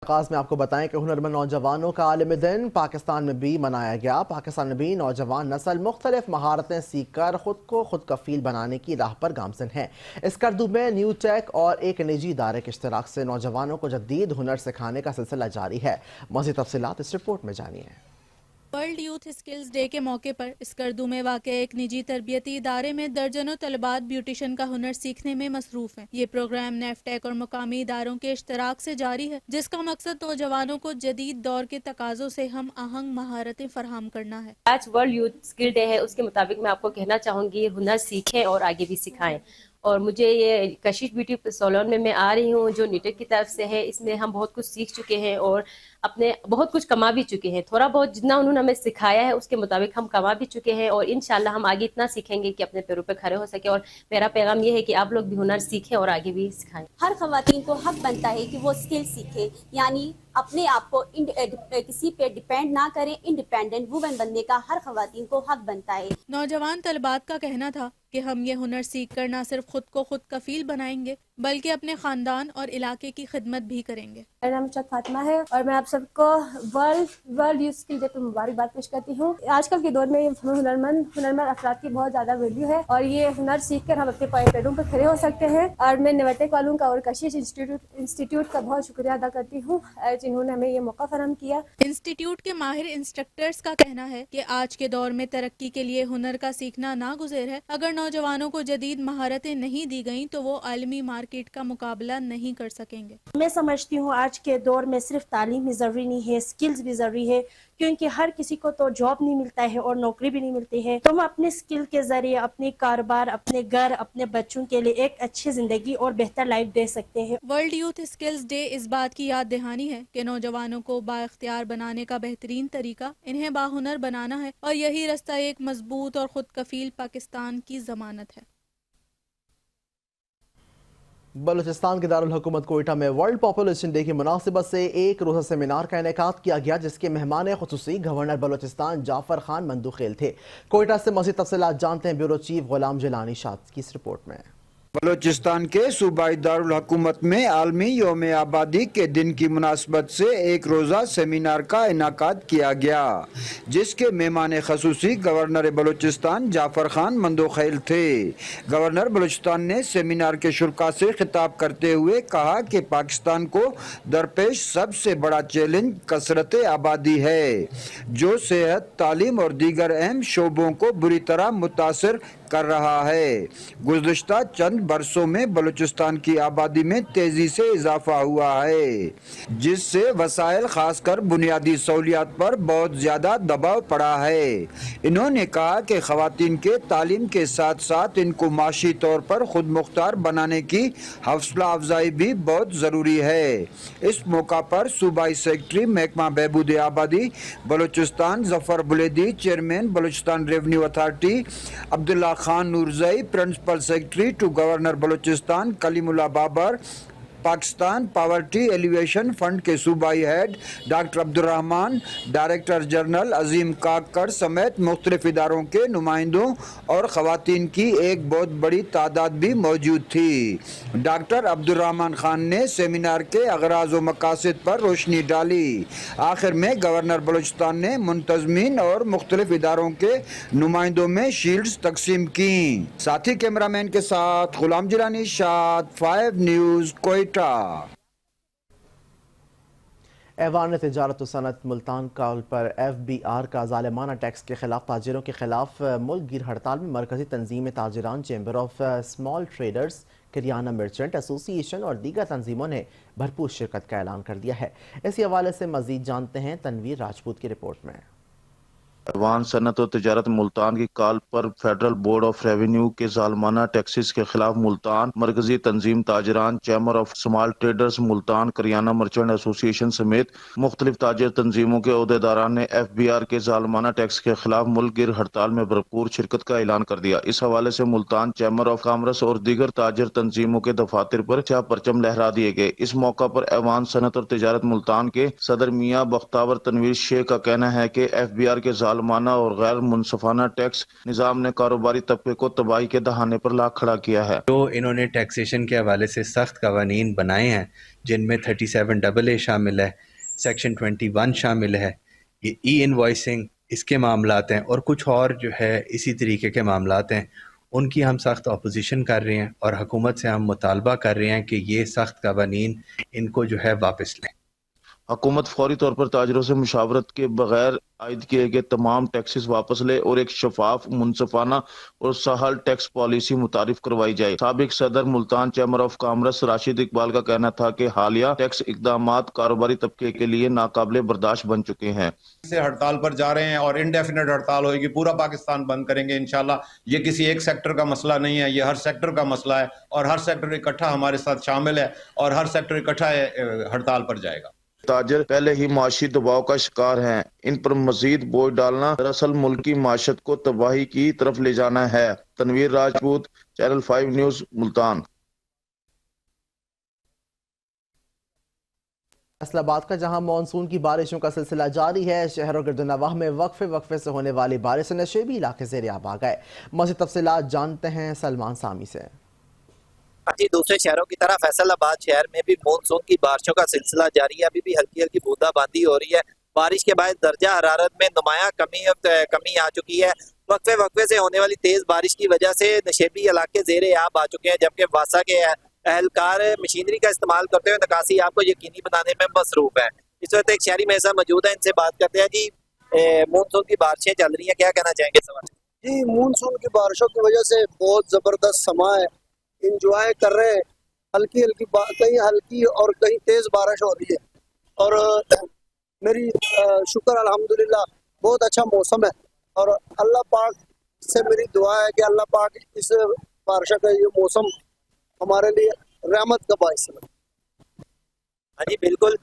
آغاز میں آپ کو بتائیں کہ ہنرمند نوجوانوں کا عالمی دن پاکستان میں بھی منایا گیا۔ پاکستان میں بھی نوجوان نسل مختلف مہارتیں سیکھ کر خود کو خود کفیل بنانے کی راہ پر گامزن ہیں۔ اسکردو میں نیو ٹیک اور ایک نجی ادارے کے اشتراک سے نوجوانوں کو جدید ہنر سکھانے کا سلسلہ جاری ہے۔ مزید تفصیلات اس رپورٹ میں جانیے۔ ورلڈ یوتھ اسکلز ڈے کے موقع پر اسکردو میں واقع ایک نجی تربیتی ادارے میں درجنوں طلبات بیوٹیشن کا ہنر سیکھنے میں مصروف ہیں۔ یہ پروگرام نیفٹیک اور مقامی اداروں کے اشتراک سے جاری ہے، جس کا مقصد نوجوانوں کو جدید دور کے تقاضوں سے ہم آہنگ مہارتیں فراہم کرنا ہے۔ آج ورلڈ یوتھ اسکل ڈے ہے، اس کے مطابق میں آپ کو کہنا چاہوں گی ہنر سیکھیں اور آگے بھی سکھائیں۔ اور مجھے یہ کشش بیوٹی سالون میں آ رہی ہوں جو نیٹک کی طرف سے ہے، اس میں ہم بہت کچھ سیکھ چکے ہیں اور اپنے بہت کچھ کما بھی چکے ہیں۔ تھوڑا بہت جتنا انہوں نے ہمیں سکھایا ہے اس کے مطابق ہم کما بھی چکے ہیں، اور انشاءاللہ ہم آگے اتنا سیکھیں گے کہ اپنے پیروں پہ کھڑے ہو سکے۔ اور میرا پیغام یہ ہے کہ آپ لوگ بھی ہنر سیکھیں اور آگے بھی سکھائیں۔ ہر خواتین کو حق بنتا ہے کہ وہ اسکل سیکھے، یعنی اپنے آپ کو کسی پہ ڈیپینڈ نہ کریں۔ انڈیپینڈنٹ وومن بننے کا ہر خواتین کو حق بنتا ہے۔ نوجوان طلبات کا کہنا تھا کہ ہم یہ ہنر سیکھ کر نہ صرف خود کو خود کفیل بنائیں گے بلکہ اپنے خاندان اور علاقے کی خدمت بھی کریں گے۔ میرا نام شاد فاطمہ ہے اور میں آپ سب کو ورلڈ یوتھ اسکل ڈے پر مبارکباد پیش کرتی ہوں۔ آج کل کے دور میں ہنرمند افراد کی بہت زیادہ ویلیو ہے اور یہ ہنر سیکھ کر ہم اپنے پیروں پر کھڑے ہو سکتے ہیں۔ اور میں نیوٹیک والوں کا اور کشش انسٹیٹیوٹ کا بہت شکریہ ادا کرتی ہوں جنہوں نے ہمیں یہ موقع فراہم کیا۔ انسٹیٹیوٹ کے ماہر انسٹرکٹرز کا کہنا ہے کہ آج کے دور میں ترقی کے لیے ہنر کا سیکھنا ناگزیر ہے۔ اگر نوجوانوں کو جدید مہارتیں نہیں دی گئیں تو وہ عالمی مارکیٹ کا مقابلہ نہیں کر سکیں گے۔ میں سمجھتی ہوں آج کے دور میں صرف تعلیم ہی ضروری نہیں ہے، اسکلز بھی ضروری ہے، کیونکہ ہر کسی کو تو جاب نہیں ملتا ہے اور نوکری بھی نہیں ملتی ہے۔ تو ہم اپنے اسکل کے ذریعے اپنے کاروبار، اپنے گھر، اپنے بچوں کے لیے ایک اچھی زندگی اور بہتر لائف دے سکتے ہیں۔ ورلڈ یوتھ اسکلز ڈے اس بات کی یاد دہانی ہے کہ نوجوانوں کو بااختیار بنانے کا بہترین طریقہ انہیں باہنر بنانا ہے، اور یہی رستہ ایک مضبوط اور خود کفیل پاکستان کی ضمانت ہے۔ بلوچستان کے دارالحکومت کوئٹہ میں ورلڈ پاپولیشن ڈے کی مناسبت سے ایک روزہ سیمینار کا انعقاد کیا گیا، جس کے مہمان خصوصی گورنر بلوچستان جعفر خان مندوخیل تھے۔ کوئٹہ سے مزید تفصیلات جانتے ہیں بیورو چیف غلام جیلانی شاد کی اس رپورٹ میں۔ بلوچستان کے صوبائی دارالحکومت میں عالمی یوم آبادی کے دن کی مناسبت سے ایک روزہ سیمینار کا انعقاد کیا گیا، جس کے مہمان خصوصی گورنر بلوچستان جعفر خان مندوخیل تھے۔ گورنر بلوچستان نے سیمینار کے شرکاء سے خطاب کرتے ہوئے کہا کہ پاکستان کو درپیش سب سے بڑا چیلنج کثرت آبادی ہے، جو صحت، تعلیم اور دیگر اہم شعبوں کو بری طرح متاثر کر رہا ہے۔ گزشتہ چند برسوں میں بلوچستان کی آبادی میں تیزی سے اضافہ ہوا ہے، جس سے وسائل خاص کر بنیادی سہولیات پر بہت زیادہ دباؤ پڑا ہے۔ انہوں نے کہا کہ خواتین کے تعلیم کے ساتھ ساتھ ان کو معاشی طور پر خود مختار بنانے کی حوصلہ افزائی بھی بہت ضروری ہے۔ اس موقع پر صوبائی سیکرٹری محکمہ بہبود آبادی Balochistan Zafar Buledi, chairman Balochistan revenue authority Abdullah Khan Noorzai, principal secretary to governor Balochistan Kaleemullah Babar, Pakistan poverty alleviation fund کے صوبائی head doctor Abdul Rahman, director general Azeem Kakar سمیت مختلف اداروں کے نمائندوں اور خواتین کی ایک بہت بڑی تعداد بھی موجود تھی۔ ڈاکٹر عبدالرحمان خان نے سیمینار کے اغراض و مقاصد پر روشنی ڈالی۔ آخر میں گورنر بلوچستان نے منتظمین اور مختلف اداروں کے نمائندوں میں شیلڈز تقسیم کیں۔ ساتھی کیمرہ مین کے ساتھ غلام جیلانی شاد، 5 نیوز، کوئٹہ۔ ایوان تجارت و صنعت ملتان کال پر ایف بی آر کا ظالمانہ ٹیکس کے خلاف تاجروں کے خلاف ملک گیر ہڑتال میں مرکزی تنظیم تاجران، چیمبر آف اسمال ٹریڈرز، کریانہ مرچنٹ ایسوسی ایشن اور دیگر تنظیموں نے بھرپور شرکت کا اعلان کر دیا ہے۔ اسی حوالے سے مزید جانتے ہیں تنویر راجپوت کی رپورٹ میں۔ ایوان صنعت و تجارت ملتان کی کال پر فیڈرل بورڈ آف ریونیو کے ظالمانہ ٹیکسز کے خلاف ملتان مرکزی تنظیم تاجران، chamber of small traders Multan, کریانہ مرچنٹ ایسوسی ایشن سمیت مختلف تاجر تنظیموں کے عہدیداران نے ایف بی آر کے ظالمانہ ٹیکس کے خلاف ملک گیر ہڑتال میں بھرپور شرکت کا اعلان کر دیا۔ اس حوالے سے ملتان چیمبر آف کامرس اور دیگر تاجر تنظیموں کے دفاتر پر سیاہ پرچم لہرا دیے گئے۔ اس موقع پر ایوان صنعت اور تجارت ملتان کے صدر میاں بختاور تنویر شیخ کا کہنا ہے کہ ایف بی آر کے जालमाना और गैर मुनसफाना टैक्स निज़ाम ने कारोबारी तबके को तबाही के दहाने पर ला खड़ा किया है। जो इन्होंने टैक्सेशन के हवाले से सख्त कवानीन बनाए हैं, जिनमें 37AA शामिल है, सेक्शन 21 शामिल है, ये ई इनवॉइसिंग इसके मामलात हैं और कुछ और जो है इसी तरीके के मामलात हैं, उनकी हम सख्त अपोजिशन कर रहे हैं और हुकूमत से हम मुतालबा कर रहे हैं कि ये सख्त कवानीन इनको जो है वापस लें। हुकूमत फौरी तौर पर ताजरों से मुशावरत के बगैर आयद किए गए तमाम टैक्सेस वापस ले और एक शफाफ, मुनसफाना और सहल टैक्स पॉलिसी मुतारिफ करवाई जाए। साबिक सदर Multan chamber of commerce Rashid Iqbal का कहना था कि हालिया टैक्स इकदामात कारोबारी तबके के लिए नाकाबिले बर्दाश्त बन चुके हैं। से हड़ताल पर जा रहे हैं और इंडेफिनेट हड़ताल होगी, पूरा पाकिस्तान बंद करेंगे इंशाल्लाह। ये किसी एक सेक्टर का मसला नहीं है, ये हर सेक्टर का मसला है और हर सेक्टर इकट्ठा हमारे साथ शामिल है और हर सेक्टर इकट्ठा हड़ताल पर जाएगा। ताजर पहले ही माशी दबाव का शिकार हैं, इन पर मजीद बोझ डालना दरअसल मुल्क की माशत को तबाही की तरफ ले जाना है। Tanveer Rajput, channel 5 news, Multan. फैसलाबाद का जहां मानसून की बारिशों का सिलसिला जारी है, शहरों के गिरदनवाह में वक्फे से होने वाली बारिश से नशेबी इलाके ज़ेर आब आ गए। मज़ीद तफसीलात जानते हैं सलमान सामी से। जी, दूसरे शहरों की तरह फैसलाबाद शहर में भी मानसून की बारिशों का सिलसिला जारी है। अभी भी हल्की हल्की बूंदाबांदी हो रही है। बारिश के बाद दर्जा हरारत में नुमाया कमी आ चुकी है। वक्फे से होने वाली तेज बारिश की वजह से नशेबी इलाके ज़ेर आब आ चुके हैं, जबकि वासा के एहलकार मशीनरी का इस्तेमाल करते हुए निकासी आप को यकीनी बनाने में मसरूफ है। इस वक्त एक शहरी मेरे साथ मौजूद है, इनसे बात करते हैं। जी, मानसून की बारिशें चल रही हैं, क्या कहना चाहेंगे इस वक्त? जी, मानसून की बारिशों की वजह से बहुत ज़बरदस्त समा है, इंजॉय कर रहे हैं। हल्की हल्की कहीं हल्की और कहीं तेज बारिश हो रही है और मेरी शुक्र अल्हम्दुलिल्लाह बहुत अच्छा मौसम है और अल्लाह पाक से मेरी दुआ है कि अल्लाह पाक इस बारिश का ये मौसम हमारे लिए रहमत का बाइस है। हाँ जी, बिल्कुल।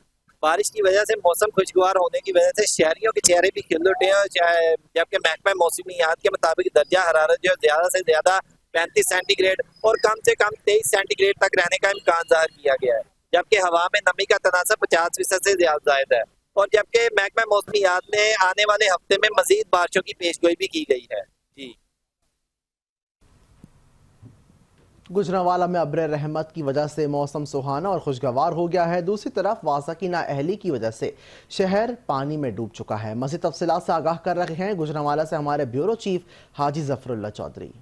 बारिश की वजह से मौसम खुशगवार होने की वजह से शहरियों के चेहरे भी खिल उठे हैं, जबकि महकमा मौसमियात के मुताबिक दर्जा हरारत जो ज़्यादा से ज़्यादा 35 सेंटीग्रेड और कम से कम 23 सेंटीग्रेड तक रहने का इम्कान ज़ाहिर किया गया है, जबकि हवा में नमी का तनासब 50% से ज़्यादा जायद है। और जबकि महकमा मौसमियात ने आने वाले हफ्ते में मजीद बारिशों की पेशगोई भी की गई है। जी, गुजरांवाला में अब्र रहमत की वजह से मौसम सुहाना और खुशगवार हो गया है। दूसरी तरफ वासा की नाअहली की वजह से शहर पानी में डूब चुका है। मज़ीद तफसीलात से आगाह कर रहे हैं गुजरांवाला से हमारे ब्यूरो चीफ हाजी जफरुल्लाह चौधरी।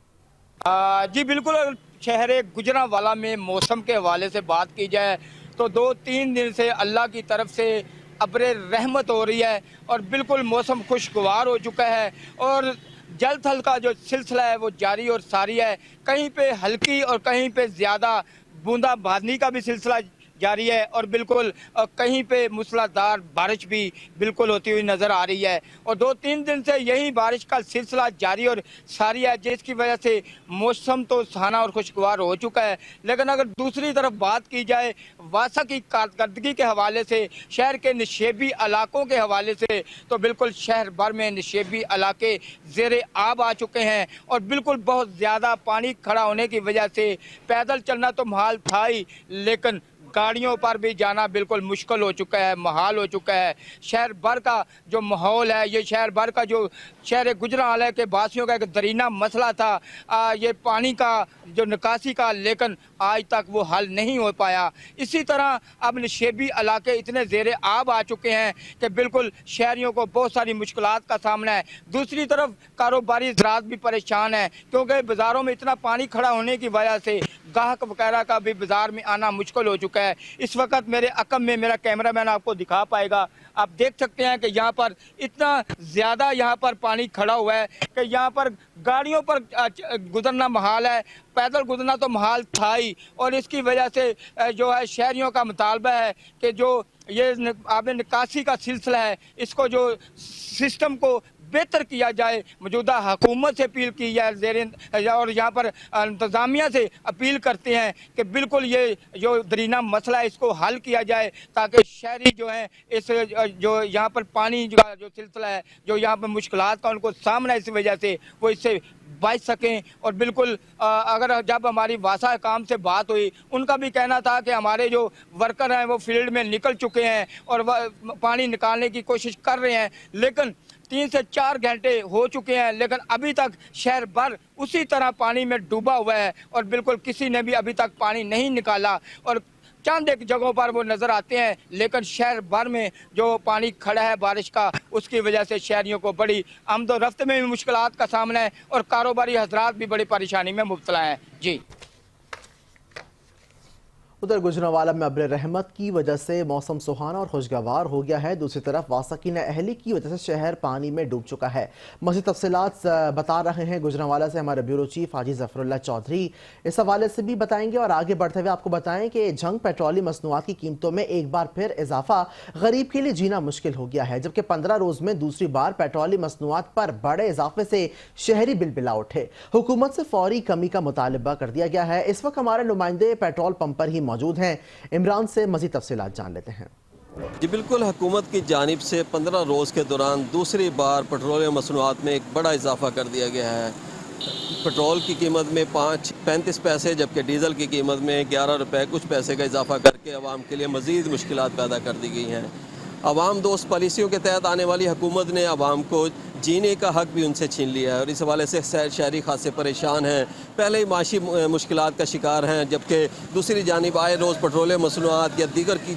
जी बिल्कुल, अगर शहर गुजरांवाला में मौसम के हवाले से बात की जाए तो 2-3 दिन से अल्लाह की तरफ से अब्र रहमत हो रही है और बिल्कुल मौसम खुशगवार हो चुका है और जल थल का जो सिलसिला है वो जारी और सारी है। कहीं पे हल्की और कहीं पे ज़्यादा बूंदाबांदी का भी सिलसिला जारी है और बिल्कुल कहीं पे मूसलाधार बारिश भी बिल्कुल होती हुई नज़र आ रही है और 2-3 दिन से यही बारिश का सिलसिला जारी और सारी है, जिसकी वजह से मौसम तो सुहाना और खुशगवार हो चुका है। लेकिन अगर दूसरी तरफ बात की जाए वासा की कारकर्दगी के हवाले से, शहर के नशेबी इलाकों के हवाले से, तो बिल्कुल शहर भर में नशेबी इलाके ज़ेर आब आ चुके हैं और बिल्कुल बहुत ज़्यादा पानी खड़ा होने की वजह से पैदल चलना तो मुहाल था ही, लेकिन गाड़ियों पर भी जाना बिल्कुल मुश्किल हो चुका है, महाल हो चुका है। शहर भर का जो माहौल है, ये शहर भर का जो शहर गुजरांवाला के वासियों का एक दरीना मसला था, ये पानी का जो निकासी का, लेकिन आज तक वो हल नहीं हो पाया। इसी तरह अब नशेबी इलाके इतने ज़ेर आब आ चुके हैं कि बिल्कुल शहरियों को बहुत सारी मुश्किलात का सामना है। दूसरी तरफ कारोबारी हज़रात भी परेशान हैं क्योंकि बाज़ारों में इतना पानी खड़ा होने की वजह से गाहक वगैरह का भी बाज़ार में आना मुश्किल हो चुका है। इस वक्त मेरे अकम में मेरा कैमरामैन आपको दिखा पाएगा, आप देख सकते हैं कि यहाँ पर इतना ज़्यादा यहाँ पर पानी खड़ा हुआ है कि यहाँ पर गाड़ियों पर गुजरना महाल है, पैदल गुजरना तो महाल था ही। और इसकी वजह से जो है शहरियों का मुतालबा है कि जो ये निकासी का सिलसिला है, इसको जो सिस्टम को बेहतर किया जाए, मौजूदा हुकूमत से अपील की जाए और यहाँ पर इंतज़ामिया से अपील करते हैं कि बिल्कुल ये जो दरीना मसला है इसको हल किया जाए ताकि शहरी जो हैं इस जो यहाँ पर पानी का जो सिलसिला है, जो यहाँ पर मुश्किलात का उनको सामना, इस वजह से वो इससे बच सकें। और बिल्कुल अगर जब हमारी वासा काम से बात हुई, उनका भी कहना था कि हमारे जो वर्कर हैं वो फील्ड में निकल चुके हैं और पानी निकालने की कोशिश कर रहे हैं, लेकिन 3 से 4 घंटे हो चुके हैं, लेकिन अभी तक शहर भर उसी तरह पानी में डूबा हुआ है और बिल्कुल किसी ने भी अभी तक पानी नहीं निकाला। और चंद एक जगहों पर वो नज़र आते हैं, लेकिन शहर भर में जो पानी खड़ा है बारिश का, उसकी वजह से शहरियों को बड़ी आमदोरफ्त में भी मुश्किलात का सामना है और कारोबारी हजरात भी बड़ी परेशानी में मुब्तला हैं। जी। उधर गुजरांवाला में अब्र रहमत की वजह से मौसम सुहाना और खुशगवार हो गया है। दूसरी तरफ वासकीन अहली की वजह से शहर पानी में डूब चुका है। मज़ीद तफसीलात बता रहे हैं गुजरांवाला से हमारे ब्यूरो चीफ हाजी ज़फ़रुल्लाह चौधरी। इस हवाले से भी बताएंगे और आगे बढ़ते हुए आपको बताएं कि जंग पेट्रोलियम मसनूआत की कीमतों में एक बार फिर इजाफा गरीब के लिए जीना मुश्किल हो गया है, जबकि 15 रोज़ में दूसरी बार पेट्रोलियम मसनूआत पर बड़े इजाफे से शहरी बिलबिला उठे। हुकूमत से फौरी कमी का मुतालबा कर दिया गया है। इस वक्त हमारे नुमाइंदे पेट्रोल पंप पर ही मौजूद हैं। इमरान से मज़ीद तफसीलात जान लेते हैं। जी बिल्कुल, हुकूमत की जानिब से 15 रोज़ के दौरान दूसरी बार पेट्रोलियम मसनूआत में एक बड़ा इजाफा कर दिया गया है। पेट्रोल की कीमत में 35 पैसे जबकि डीज़ल की कीमत में 11 रुपये कुछ पैसे का इजाफा करके आवाम के लिए मज़ीद मुश्किलात पैदा कर दी गई हैं। आवाम दोस्त पॉलिसियों के तहत आने वाली हुकूमत ने आवाम को जीने का हक भी उनसे छीन लिया है और इस हवाले से शहरी खासे परेशान हैं, पहले ही माशी मुश्किलात का शिकार हैं, जबकि दूसरी जानिब आए रोज़ पेट्रोलियम मसनूआत या दीगर की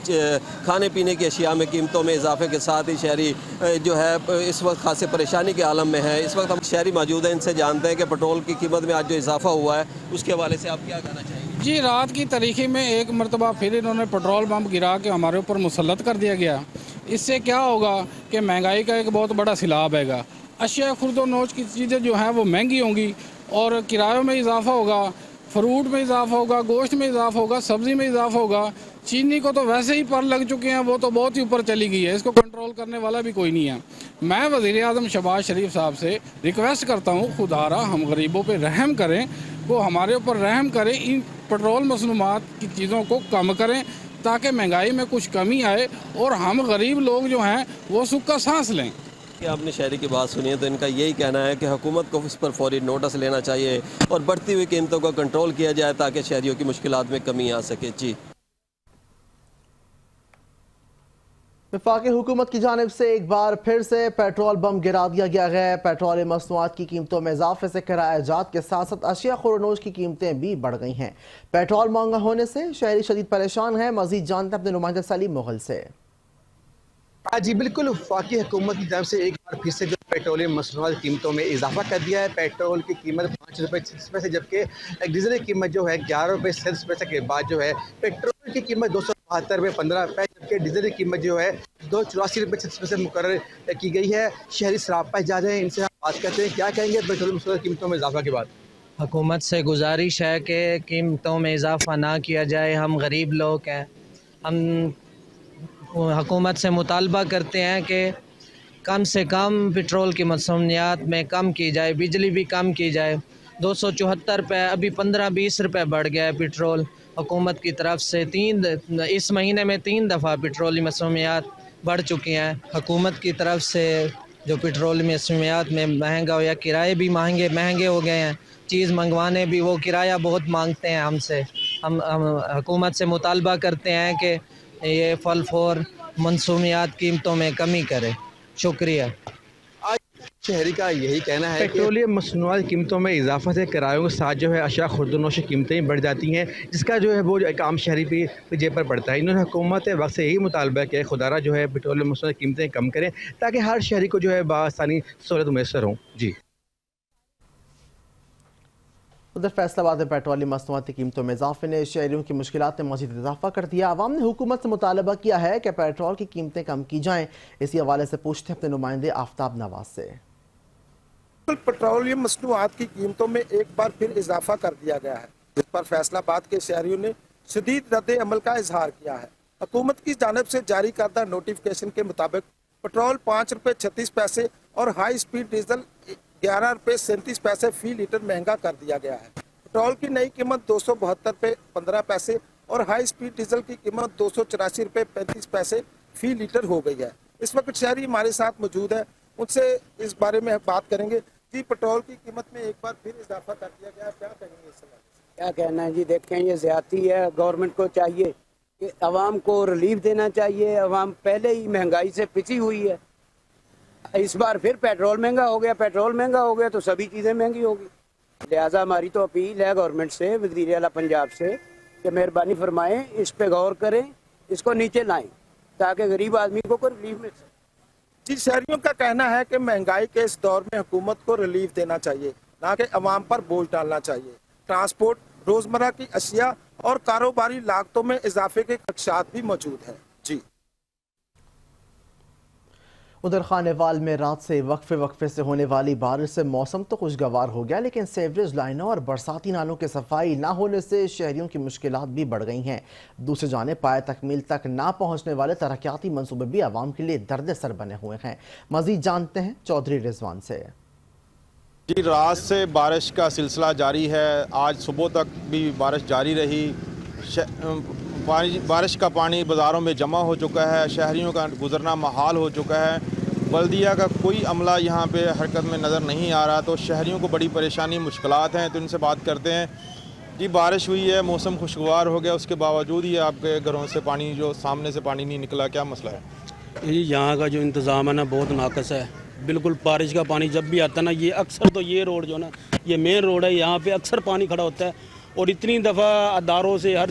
खाने पीने की अशिया में कीमतों में इजाफे के साथ ही शहरी जो है इस वक्त खासे परेशानी के आलम में है। इस वक्त हम शहरी मौजूद हैं, इनसे जानते हैं कि पेट्रोल की कीमत में आज जो इजाफा हुआ है उसके हवाले से आप क्या कहना चाहेंगे? जी, रात की तारीखी में एक मरतबा फिर इन्होंने पेट्रोल पंप गिरा के हमारे ऊपर मुसल्लत कर दिया गया। इससे क्या होगा कि महंगाई का एक बहुत बड़ा सैलाब आएगा। अशिया खुर्दो नोच की चीज़ें जो हैं वो महंगी होंगी और किरायों में इजाफा होगा, फ्रूट में इजाफा होगा, गोश्त में इजाफा होगा, सब्ज़ी में इजाफा होगा। चीनी को तो वैसे ही पर लग चुके हैं, वो तो बहुत ही ऊपर चली गई है, इसको कंट्रोल करने वाला भी कोई नहीं है। मैं वज़ीर-ए-आज़म शहबाज शरीफ साहब से रिक्वेस्ट करता हूँ, खुदारा हम गरीबों पे रहम करें, वो हमारे ऊपर रहम करें, इन पेट्रोल मसनूआत की चीज़ों को कम करें ताकि महंगाई में कुछ कमी आए और हम गरीब लोग जो हैं वो सुख का सांस लें। कि आपने शहरी की बात सुनी है तो इनका यही कहना है कि हुकूमत को इस पर फौरी नोटिस लेना चाहिए और बढ़ती हुई कीमतों को कंट्रोल किया जाए ताकि शहरियों की मुश्किलात में कमी आ सके। जी। वफाकी हुकूमत की जानिब से एक बार फिर से पेट्रोल बम गिरा दिया गया है। पेट्रोलियम मसनूआत की कीमतों में इजाफे से किरायाजात के साथ साथ अशिया खुरनोश की कीमतें भी बढ़ गई हैं। पेट्रोल महंगा होने से शहरी शदीद परेशान हैं। मजीद जानते हैं अपने नुमाइंदे सलीम मुगल से। जी बिल्कुल, वफाकी हुकूमत की तरफ से एक बार फिर से जो पेट्रोलियम मसनूआत कीमतों में इजाफा कर दिया है। पेट्रोल की कीमत 5 रुपये 6 पैसे जबकि डीजल की कीमत जो है 11 रुपये 6 पैसे के बाद जो है पेट्रोल की कीमत 272 रुपये 15 पैसे जबकि डीजल की कीमत जो है 284 रुपये 6 पैसे मुकर्रर की गई है। शहरी सरापा जा रहे हैं, इनसे हम बात करते हैं क्या कहेंगे पेट्रोलियम मसनूआत कीमतों में इजाफा के बाद। हुकूमत से गुजारिश है कि कीमतों में इजाफा ना किया जाए। हम गरीब लोग हैं, हम हुकूमत से मुतालबा करते हैं कि कम से कम पेट्रोल की मसनूआत में कम की जाए, बिजली भी कम की जाए। 274 रुपये अभी 15-20 रुपये बढ़ गया है पेट्रोल। हुकूमत की तरफ से इस महीने में 3 दफ़ा पेट्रोल की मसनूआत बढ़ चुकी हैं। हुकूमत की तरफ से जो पेट्रोल की मसनूआत में महंगा हो या किराए भी महंगे हो गए हैं, चीज़ मंगवाने भी वो किराया बहुत मांगते हैं हमसे। हम हुकूमत से मुतालबा करते हैं कि ये फल फौर मनसूमियात कीमतों में कमी करे। शुक्रिया। आज शहरी का यही कहना है पेट्रोलियम मसनूआत कीमतों में इजाफा से किरायों के साथ जो है अशिया खुर्दनोश की कीमतें बढ़ जाती हैं, जिसका जो है वो एक आम शहरी पे जेब पर पड़ता है। इन्होंने हुकूमत वक्त से यही मुतालबा किया खुदारा जो है पेट्रोलियम मसनूआत कीमतें कम करें ताकि हर शहरी को जो है बासानी सहूलत मैसर हो। जी। उधर फैसलाबाद में पेट्रोलियम मसनूआत की कीमतों में इजाफे ने शहरियों की मुश्किलात में मज़ीद इजाफा कर दिया। आवाम ने हुकूमत से मुतालबा किया है कि पेट्रोल की कीमतें कम की जाएं। इसी हवाले से पूछते हैं अपने नुमाइंदे आफ्ताब नवाज से। पेट्रोलियम मसनूआत की कीमतों में एक बार फिर इजाफा कर दिया गया है, जिस पर फैसलाबाद के शहरियों ने शदीद रद्द अमल का इजहार किया है। हुकूमत की जानिब से जारी करदा नोटिफिकेशन के मुताबिक पेट्रोल 5 रुपये 36 पैसे और हाई स्पीड डीजल 11 रुपये 37 पैसे फी लीटर महंगा कर दिया गया है। पेट्रोल की नई कीमत 272 रुपये 15 पैसे और हाई स्पीड डीजल की कीमत 284 रुपये 35 पैसे फी लीटर हो गई है। इस वक्त शहरी हमारे साथ मौजूद है, उनसे इस बारे में बात करेंगे। जी, पेट्रोल की कीमत में एक बार फिर इजाफा कर दिया गया, क्या कहेंगे इस समय? क्या कहना है जी, देखें ये ज्यादती है। गवर्नमेंट को चाहिए कि आवाम को रिलीफ देना चाहिए। आवाम पहले ही महंगाई से पिछी हुई है। इस बार फिर पेट्रोल महंगा हो गया तो सभी चीज़ें महंगी होगी। लिहाजा हमारी तो अपील है गवर्नमेंट से, वज़ीर आला पंजाब से, कि मेहरबानी फरमाएं, इस पे गौर करें, इसको नीचे लाएं ताकि गरीब आदमी को कोई रिलीफ मिल सके। जी, शहरियों का कहना है कि महंगाई के इस दौर में हुकूमत को रिलीफ देना चाहिए, ना कि अवाम पर बोझ डालना चाहिए। ट्रांसपोर्ट, रोजमर्रा की अशिया और कारोबारी लागतों में इजाफे के खदशात भी मौजूद हैं। जी, उधर खानेवाल में रात से वक्फे से होने वाली बारिश से मौसम तो खुशगवार हो गया, लेकिन सीवरेज लाइनों और बरसाती नालों की सफाई ना होने से शहरियों की मुश्किलात भी बढ़ गई हैं। दूसरी जानिब पाए तकमील तक ना पहुंचने वाले तरक्याती मंसूबे भी आवाम के लिए दर्द सर बने हुए हैं। मजीद जानते हैं चौधरी रिजवान से। जी, रात से बारिश का सिलसिला जारी है। आज सुबह तक भी बारिश जारी रही। बारिश का पानी बाज़ारों में जमा हो चुका है, शहरियों का गुजरना महाल हो चुका है। बल्दिया का कोई अमला यहाँ पे हरकत में नज़र नहीं आ रहा, तो शहरियों को बड़ी परेशानी मुश्किलात हैं। तो इनसे बात करते हैं। जी, बारिश हुई है, मौसम खुशगवार हो गया, उसके बावजूद ही आपके घरों से पानी, जो सामने से पानी नहीं निकला, क्या मसला है? यहाँ का जो इंतज़ाम है ना बहुत नाकस है। बिल्कुल बारिश का पानी जब भी आता है ना, ये अक्सर तो ये रोड जो ना, ये मेन रोड है, यहाँ पे अक्सर पानी खड़ा होता है। और इतनी दफ़ा अदारों से हर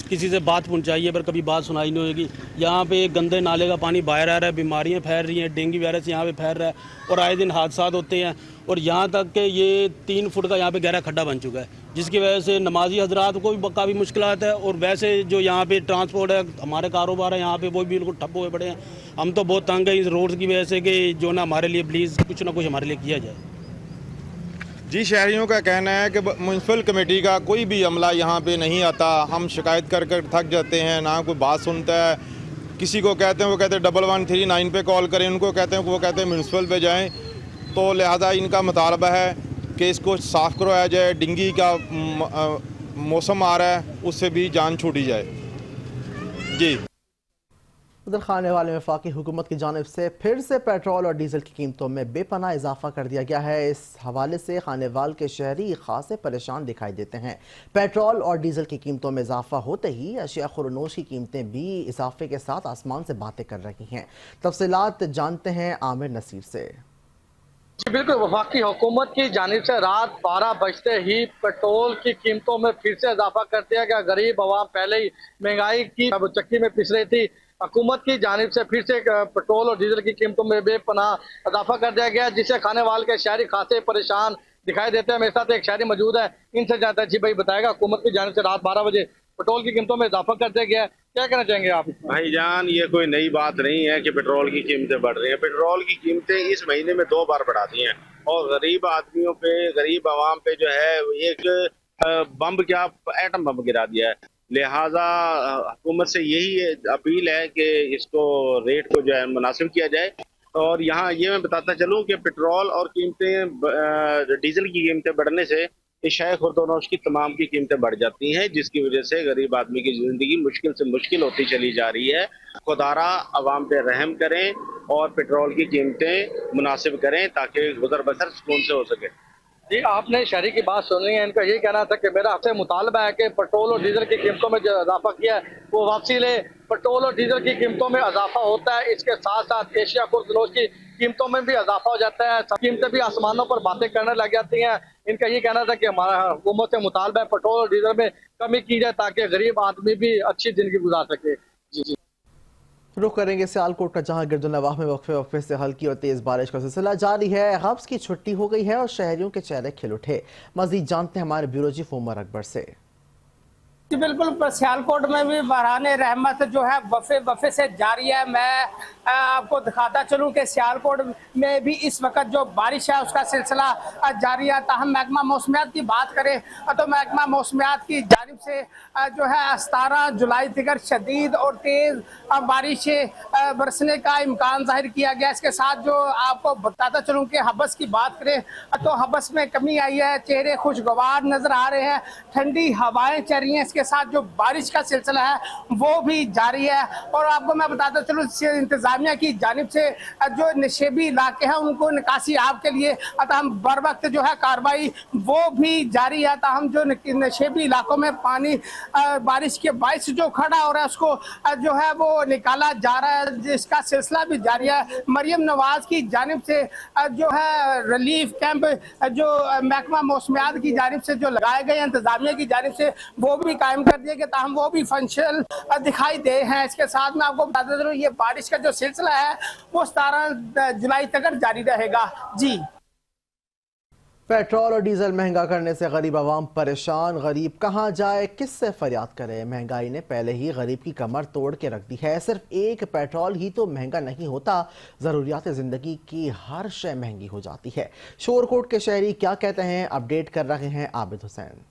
किसी से बात पहुँचाई है पर कभी बात सुनाई नहीं होगी। यहाँ पे एक गंदे नाले का पानी बाहर आ रहा है, बीमारियाँ फैल रही हैं, डेंगू वायरस यहाँ पे फैल रहा है और आए दिन हादसा होते हैं। और यहाँ तक कि ये 3 फुट का यहाँ पे गहरा खड्डा बन चुका है, जिसकी वजह से नमाजी हजरात को भी काफ़ी मुश्किलात है। और वैसे जो यहाँ पे ट्रांसपोर्ट है, हमारे कारोबार है यहाँ पे, वो भी बिल्कुल ठप हुए पड़े हैं। हम तो बहुत तंग है इस रोड की वजह से कि जो ना हमारे लिए प्लीज़ कुछ ना कुछ हमारे लिए किया जाए। जी, शहरियों का कहना है कि म्यूनसिपल कमेटी का कोई भी अमला यहाँ पे नहीं आता। हम शिकायत कर कर थक जाते हैं, ना कोई बात सुनता है। किसी को कहते हैं, वो कहते हैं 1139 पे कॉल करें, उनको कहते हैं, वो कहते हैं म्यूनसिपल पे जाएं। तो लिहाजा इनका मुतालबा है कि इसको साफ़ करवाया जाए। डेंगू का मौसम आ रहा है, उससे भी जान छूटी जाए। जी, उधर खानेवाल में वफाकी हुकूमत की जानिब से फिर से पेट्रोल और डीजल की कीमतों में बेपनाह इजाफा कर दिया गया है। इस हवाले से खानेवाल के शहरी खासे परेशान दिखाई देते हैं। पेट्रोल और डीजल की कीमतों में इजाफा होते ही अशिया खुरनोश की कीमतें भी इजाफे के साथ आसमान से बातें कर रही हैं। तफसीलात जानते हैं आमिर नसीर से। बिल्कुल, वफाकी हुकूमत की जानिब से रात 12 बजते ही पेट्रोल की कीमतों में फिर से इजाफा कर दिया गया। गरीब आवाम पहले ही महंगाई की चक्की में पिस रही थी। हुकूमत की जानिब से फिर से पेट्रोल और डीजल की कीमतों में बेपनाह इजाफा कर दिया गया, जिससे खानेवाल के शहरी खासे परेशान दिखाई देते हैं। मेरे साथ एक शहरी मौजूद है, इनसे जानते हैं। जी भाई बताएगा, हुकूमत की जानिब से रात 12 बजे पेट्रोल की कीमतों में इजाफा कर दिया गया है, क्या कहना चाहेंगे आप? भाईजान, ये कोई नई बात नहीं है कि पेट्रोल की कीमतें बढ़ रही हैं। पेट्रोल की कीमतें इस महीने में 2 बार बढ़ा दी हैं और गरीब आदमियों पे, गरीब आवाम पे जो है एक बम, क्या एटम बम गिरा दिया है। लिहाजा हुकूमत से यही अपील है कि इसको रेट को जो है मुनासिब किया जाए। और यहाँ ये मैं बताता चलूँ कि पेट्रोल और कीमतें, डीजल की कीमतें बढ़ने से इशाए खुर्दोनोश की तमाम की कीमतें बढ़ जाती हैं, जिसकी वजह से गरीब आदमी की ज़िंदगी मुश्किल से मुश्किल होती चली जा रही है। खुदारा अवाम पे रहम करें और पेट्रोल की कीमतें मुनासिब करें ताकि गुजर बसर सुकून से हो सके। जी, आपने शहरी की बात सुनी है। इनका ये कहना था कि मेरा आपसे मुतालबा है कि पेट्रोल और डीजल की कीमतों में जो इजाफा किया है वो वापसी ले। पेट्रोल और डीजल की कीमतों में इजाफा होता है, इसके साथ साथ एशिया खुर्दनोश की कीमतों में भी इजाफा हो जाता है। सब कीमतें भी आसमानों पर बातें करने लग जाती हैं। इनका ये कहना था कि हमारा हुकूमत से मुतालबा है पेट्रोल और डीजल में कमी की जाए ताकि गरीब आदमी भी अच्छी जिंदगी गुजार सके। जी, रुख करेंगे सियालकोट का, जहां गिरदुनवाह में वक्फे से हल्की और तेज बारिश का सिलसिला जारी है। हब्स की छुट्टी हो गई है और शहरियों के चेहरे खिल उठे। मजीद जानते हैं हमारे ब्यूरो चीफ उमर अकबर से। जी बिल्कुल, सियालकोट में भी बरहान रहमत जो है वफ़े से जारी है। मैं आपको दिखाता चलूं कि सियालकोट में भी इस वक्त जो बारिश है उसका सिलसिला जारी है। ताहम महकमा मौसमियात की बात करें तो महकमा मौसमियात की जानिब से जो है 17 जुलाई तक शदीद और तेज़ बारिश बरसने का इम्कान जाहिर किया गया। इसके साथ जो आपको बताता चलूँ कि हबस की बात करें तो हबस में कमी आई है, चेहरे खुशगवार नज़र आ रहे हैं, ठंडी हवाएँ चल रही हैं। इसके इसके साथ जो बारिश का सिलसिला है वो भी जारी है। और आपको मैं बताता चलूँ इंतजामिया की जानिब से जो नशेबी इलाके हैं उनको निकासी आब के लिए तमाम बर वक्त जो है कार्रवाई वो भी जारी है। ताहम जो नशेबी इलाकों में पानी बारिश के बायस जो खड़ा हो रहा है उसको जो है वो निकाला जा रहा है, जिसका सिलसिला भी जारी है। मरियम नवाज की जानिब से जो है रिलीफ कैंप जो महकमा मौसमियात की जानिब से जो लगाए गए इंतजामिया की जानिब से वो भी कायम कर दिए गए ताहम वो भी फंक्शनल दिखाई दे हैं। इसके साथ में आपको बता देता हूँ ये बारिश का जो सिलसिला है वो 17 जुलाई तक जारी रहेगा। जी, पेट्रोल और डीजल महंगा करने से गरीब आवाम परेशान। गरीब कहाँ जाए, किससे फरियाद करे? महंगाई ने पहले ही गरीब की कमर तोड़ के रख दी है। सिर्फ एक पेट्रोल ही तो महंगा नहीं होता, ज़रूरियात ज़िंदगी की हर शय महंगी हो जाती है। शोरकोट के शहरी क्या कहते हैं, अपडेट कर रहे हैं आबिद हुसैन।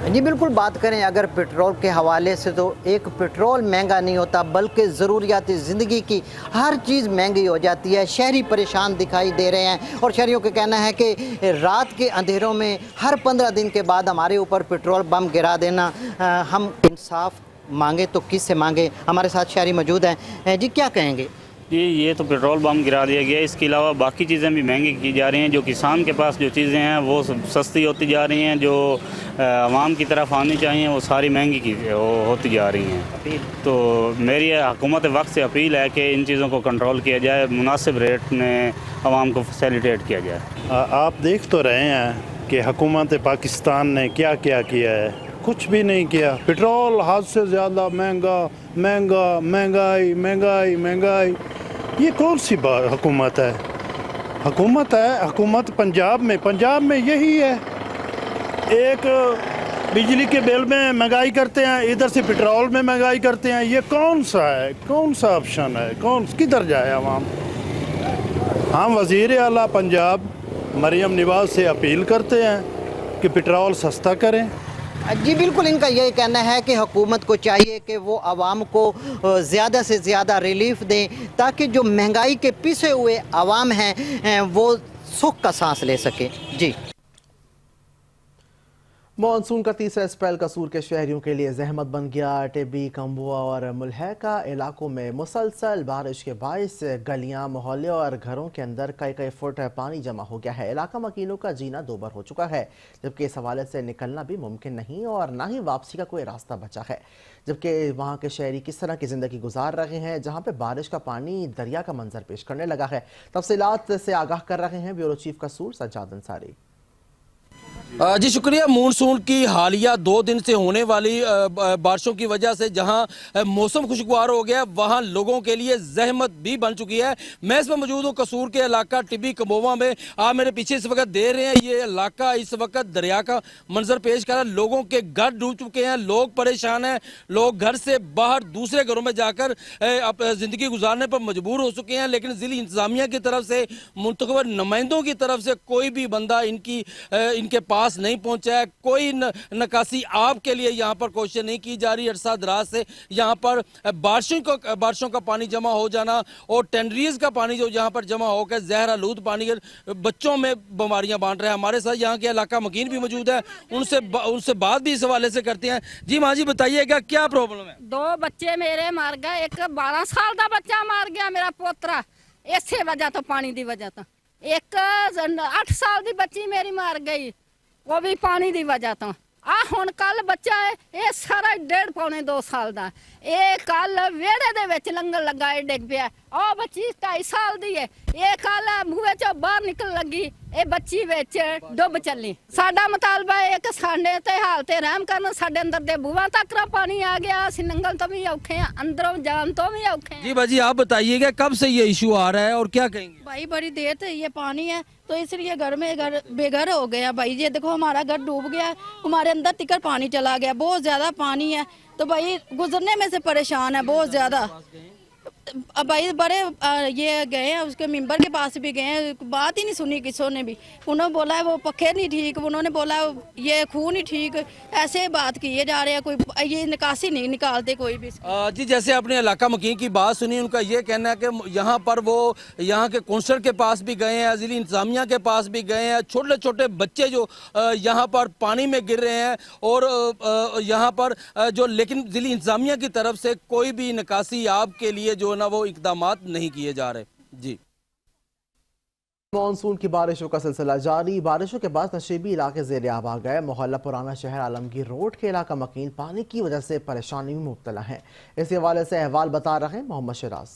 जी बिल्कुल, बात करें अगर पेट्रोल के हवाले से तो एक पेट्रोल महंगा नहीं होता बल्कि ज़रूरियात ज़िंदगी की हर चीज़ महंगी हो जाती है। शहरी परेशान दिखाई दे रहे हैं और शहरियों का कहना है कि रात के अंधेरों में हर 15 दिन के बाद हमारे ऊपर पेट्रोल बम गिरा देना। हम इंसाफ मांगे तो किस से मांगे? हमारे साथ शहरी मौजूद हैं। जी क्या कहेंगे? ये तो पेट्रोल बम गिरा दिया गया, इसके अलावा बाकी चीज़ें भी महंगी की जा रही हैं। जो किसान के पास जो चीज़ें हैं वो सस्ती होती जा रही हैं, जो आवाम की तरफ आनी चाहिए वो सारी महंगी की होती जा रही हैं। तो मेरी हुकूमत वक्त से अपील है कि इन चीज़ों को कंट्रोल किया जाए, मुनासिब रेट में आवाम को फैसिलिटेट किया जाए। आप देख तो रहे हैं कि हुकूमत पाकिस्तान ने क्या क्या किया है, कुछ भी नहीं किया। पेट्रोल हद से ज़्यादा महंगा, महंगाई महंगाई महंगाई। ये कौन सी हुकूमत है? हुकूमत पंजाब में यही है। एक बिजली के बिल में महंगाई करते हैं, इधर से पेट्रोल में महंगाई करते हैं। ये कौन सा है, कौन सा ऑप्शन है, किधर जाए आवाम? हम वज़ीर आला पंजाब मरियम नवाज से अपील करते हैं कि पेट्रोल सस्ता करें। जी बिल्कुल, इनका यही कहना है कि हुकूमत को चाहिए कि वो आवाम को ज़्यादा से ज़्यादा रिलीफ दें ताकि जो महंगाई के पिसे हुए आवाम हैं वो सुख का सांस ले सके। जी, मॉनसून का तीसरा स्पेल कसूर के शहरियों के लिए जहमत बन गया। टिब्बी, कम्बुआ और मुल्हका इलाकों में मुसलसल बारिश के बायस गलियां, मोहल्ले और घरों के अंदर कई फुट पानी जमा हो गया है। इलाका मकीनों का जीना दोबर हो चुका है, जबकि इस हवाले से निकलना भी मुमकिन नहीं और ना ही वापसी का कोई रास्ता बचा है। जबकि वहाँ के शहरी किस तरह की ज़िंदगी गुजार रहे हैं जहाँ पे बारिश का पानी दरिया का मंजर पेश करने लगा है। तफसीलात से आगाह कर रहे हैं ब्यूरो चीफ कसूर सज्जाद अंसारी। जी शुक्रिया। मानसून की हालिया 2 दिन से होने वाली बारिशों की वजह से जहां मौसम खुशगवार हो गया, वहां लोगों के लिए जहमत भी बन चुकी है। मैं इसमें मौजूद हूँ कसूर के इलाका टिब्बी कमोवा में। आप मेरे पीछे इस वक्त देख रहे हैं, ये इलाका इस वक्त दरिया का मंजर पेश कर रहा है। लोगों के घर डूब चुके हैं, लोग परेशान हैं, लोग घर से बाहर दूसरे घरों में जाकर ज़िंदगी गुजारने पर मजबूर हो चुके हैं। लेकिन ज़िली इंतजामिया की तरफ से, मुंतखब नुमाइंदों की तरफ से कोई भी बंदा इनके पास नहीं पहुंचा है। कोई नकासी आपके लिए यहाँ पर कोशिश नहीं की जा रही। अरसा दराज से यहाँ पर बारिशों का पानी जमा हो जाना और टेंडरीज का पानी जो यहाँ पर जमा होकर जहर आलूद पानी बच्चों में बीमारियां बांट रहा है। हमारे साथ यहाँ के इलाका मकीन भी मौजूद है, उनसे बात भी इस हवाले से करते हैं। जी माँ जी बताइएगा क्या प्रॉब्लम है? 2 बच्चे मेरे मर गए, एक 12 साल का बच्चा मर गया मेरा पोतरा, इसे वजह तो पानी की वजह तो। एक 8 साल की बच्ची मेरी मर गई, वो भी पानी की वजह तो। हुण कल बच्चा है ये सारा 1.5 पौने 2 साल का, ये कल वेड़े दे विच लंघण लगा डिग पिया। ਉਹ ਬੱਚੀ 2.5 ਸਾਲ ਦੀ ਹੈ, ਇਹ ਕੱਲ ਬੂਹੇ ਚੋਂ ਬਾਹਰ ਨਿਕਲ ਲੱਗੀ, ਇਹ ਬੱਚੀ ਵਿੱਚ ਡੁੱਬ ਚੱਲੀ। ਸਾਡਾ ਮੁਤਾਲਬਾ ਹੈ ਕਿ ਸਾਡੇ ਤੇ ਹਾਲ ਤੇ ਰਹਿਮ ਕਰਨ, ਸਾਡੇ ਅੰਦਰ ਦੇ ਬੂਹਾਂ तक पानी आ गया, ਅਸੀਂ ਨੰਗਲ ਤੋਂ ਵੀ ਔਖੇ हैं, अंदरों जान तो भी औखे हैं। जी बाजी आप बताइएगा कब से ये इशू आ रहा है और क्या कहेंगे? भाई बड़ी देर से ये पानी है तो इसलिए घर बेघर हो गया भाई। ये देखो हमारा घर डूब गया, हमारे अंदर तिकर पानी चला गया, बहुत ज़्यादा पानी है। तो भाई गुजरने में से परेशान है बहुत ज़्यादा। भाई बड़े ये गए हैं, उसके मेंबर के पास भी गए हैं, बात ही नहीं सुनी किसी ने भी। उन्होंने बोला है वो पखे नहीं ठीक, उन्होंने बोला ये खून नहीं ठीक, ऐसे बात किए जा रहे हैं, कोई ये निकासी नहीं निकालते कोई भी। जी, जैसे आपने इलाका मकीन की बात सुनी, उनका ये कहना है कि यहाँ पर वो यहाँ के कौंसलर के पास भी गए हैं, ज़िली इंतज़ामिया के पास भी गए हैं, छोटे छोटे बच्चे जो यहाँ पर पानी में गिर रहे हैं और यहाँ पर जो, लेकिन ज़िली इंतज़ामिया की तरफ से कोई भी निकासी आपके लिए जो है ना वो इक़दामात नहीं किए जा रहे। जी, मानसून की बारिशों का सिलसिला जारी। बारिशों के बाद नशीबी इलाके ज़ेर आब आ गए। मोहल्ला पुराना शहर आलमगीर रोड के इलाका मकीन पानी की वजह से परेशानी में मुब्तला है। इस हवाले से अहवाल बता रहे हैं मोहम्मद शराज।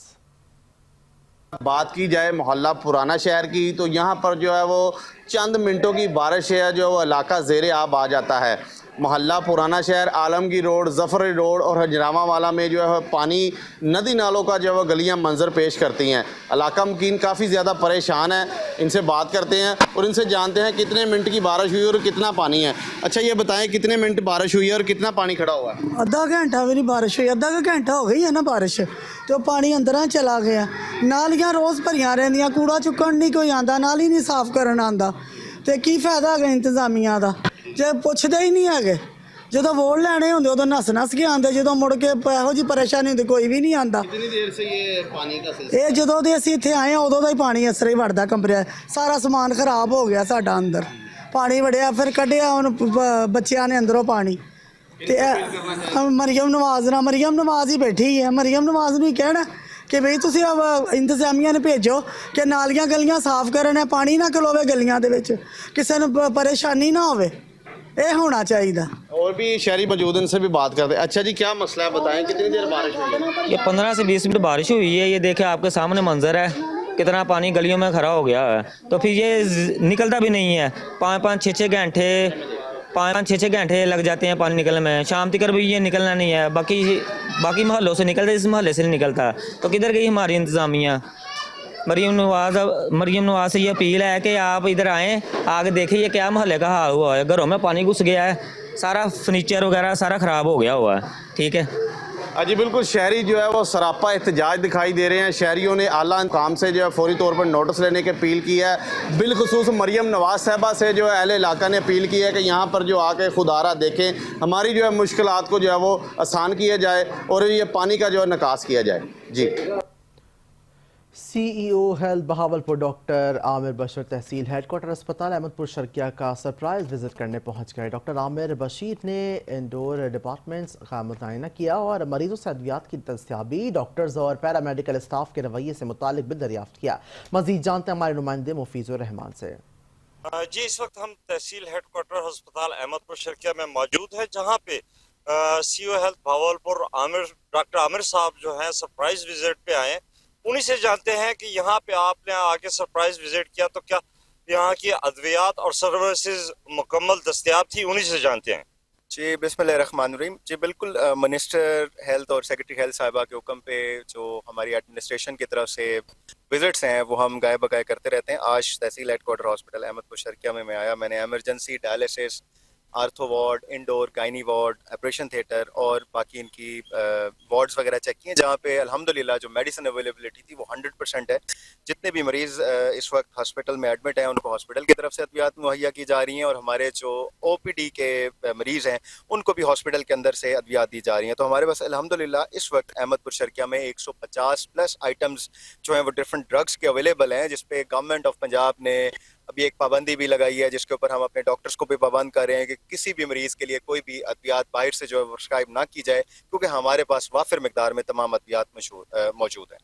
बात की जाए मोहल्ला पुराना शहर की तो यहाँ पर जो है वो चंद मिनटों की बारिश है जो इलाका ज़ेर आब आ जाता है। मोहल्ला पुराना शहर, आलमगीर रोड, ज़फ़री रोड और हजरामा वाला में जो है पानी नदी नालों का जो है गलियाँ मंजर पेश करती हैं। इलाका मकीन काफ़ी ज़्यादा परेशान है। इनसे बात करते हैं और इनसे जानते हैं कितने मिनट की बारिश हुई और कितना पानी है। अच्छा, ये बताएं कितने मिनट बारिश हुई है और कितना पानी खड़ा हुआ है? आधा घंटा भी नहीं बारिश हुई, आधा घंटा हो गई है ना बारिश, तो पानी अंदर चला गया। नालियाँ रोज़ भरियां रहिंदियां, कूड़ा चुकन नहीं कोई आंदा, नाली नहीं साफ़ करन आंदा, तो की फायदा है इंतजामिया का जे पुछदे ही नहीं है। जो वोट लैने होंगे उदों नस नस के आते, जो मुड़ के ਇਹੋ जी परेशानी होंगी कोई भी नहीं आता। कितनी देर से ये पानी का सिलसिला? ये जो असीं इत्थे आए हैं उदों का ही पानी इसरे ही वड़दा कमरे, सारा समान खराब हो गया साडा, अंदर पानी वड़िया, फिर कढ़िया हुण बच्चियां ने अंदरों पानी। तो मरियम नवाज ही बैठी है, मरियम नवाज नूं कहना कि बई तुसीं इंतजामिया ने भेजो कि नालियां गलियां साफ करन, पानी ना खलोवे गलियां दे विच, किसी नूं परेशानी ना होवे, ये होना चाहिए। और भी शहरी मौजूद, इनसे भी बात करते हैं। अच्छा जी, क्या मसला है बताएं, कितनी देर बारिश हुई है? ये 15 से 20 मिनट बारिश हुई है। ये देखे आपके सामने मंजर है, कितना पानी गलियों में खड़ा हो गया है, तो फिर ये निकलता भी नहीं है। 5-6 घंटे लग जाते हैं पानी निकलने में, शाम तक भी ये निकलना नहीं है। बाकी मोहल्लों से निकलता है, इस मोहल्ले से नहीं निकलता, तो किधर गई हमारी इंतज़ामिया? मरियम नवाज से ये अपील है कि आप इधर आएँ, आगे देखिए क्या मोहल्ले का हाल हुआ है। घरों में पानी घुस गया है, सारा फर्नीचर वगैरह सारा ख़राब हो गया हुआ है। ठीक है जी, बिल्कुल शहरी जो है वो सरापा एहतजाज दिखाई दे रहे हैं। शहरियों ने आला काम से जो है फौरी तौर पर नोटिस लेने की अपील की है। बिलखुसूस मरियम नवाज साहबा से जो है अहले इलाका ने अपील की है कि यहाँ पर जो आके खुदारा देखें, हमारी जो है मुश्किलात को जो है वो आसान किया जाए और ये पानी का जो है निकास किया जाए। जी, CEO health Bahawalpur doctor Aamir Bashir तहसील हेडक्वार्टर अस्पताल अहमदपुर शर्किया का सरप्राइज विजिट करने पहुंच गए। डॉक्टर आमिर बशीर ने इंडोर डिपार्टमेंट्स का मुआयना किया और मरीजों से अद्वियात की दस्तयाबी, डॉक्टर्स और पैरामेडिकल स्टाफ के रवैये से मुतालिक भी दरियाफ्त किया। मजीद जानते हैं हमारे नुमाइंदे मुफीजुर रहमान से। जी, इस वक्त हम तहसील हेडक्वार्टर अस्पताल अहमदपुर शर्किया में मौजूद है, जहाँ पे CEO health Bahawalpur doctor Aamir साहब जो है सरप्राइज विजिट पे आए। उन्हीं से जानते हैं कि यहाँ पे आपने आके सरप्राइज विजिट किया तो क्या यहाँ की अद्वियात और सर्विसेज मुकम्मल दस्तयाब थी? उन्हीं से जानते हैं। जी, बिस्मिल्लाहिर्रहमानिर्रहीम। जी बिल्कुल, मिनिस्टर हेल्थ और सेक्रेटरी हेल्थ साहिबा के हुक्म पे जो हमारी एडमिनिस्ट्रेशन की तरफ से विजिट्स हैं वो हम गाय बगाए करते रहते हैं। आज तहसील हेडक्वार्टर हॉस्पिटल अहमदपुर शर्किया में मैं आया, मैंने emergency, dialysis, ortho ward, indoor gynae ward, operation theatre और बाकी इनकी वार्ड्स वगैरह चेक किए, जहाँ पे अल्हम्दुलिल्लाह जो मेडिसिन अवेलेबिलिटी थी वो 100% है। जितने भी मरीज़ इस वक्त हॉस्पिटल में एडमिट हैं उनको हॉस्पिटल की तरफ से अद्वियात मुहैया की जा रही हैं, और हमारे जो OPD के मरीज़ हैं उनको भी हॉस्पिटल के अंदर से अद्वियात दी जा रही हैं। तो हमारे पास अल्हम्दुलिल्लाह इस वक्त अहमदपुर शर्किया में 150+ आइटम्स जो हैं वो डिफरेंट ड्रग्स के अवेलेबल हैं, जिसपे गवर्नमेंट ऑफ पंजाब ने अभी एक पाबंदी भी लगाई है, जिसके ऊपर हम अपने डॉक्टर्स को भी पाबंद कर रहे हैं कि किसी भी मरीज़ के लिए कोई भी अद्वियात बाहर से जो है प्रिस्क्राइब ना की जाए, क्योंकि हमारे पास वाफिर मिकदार में तमाम अद्वियात मौजूद हैं।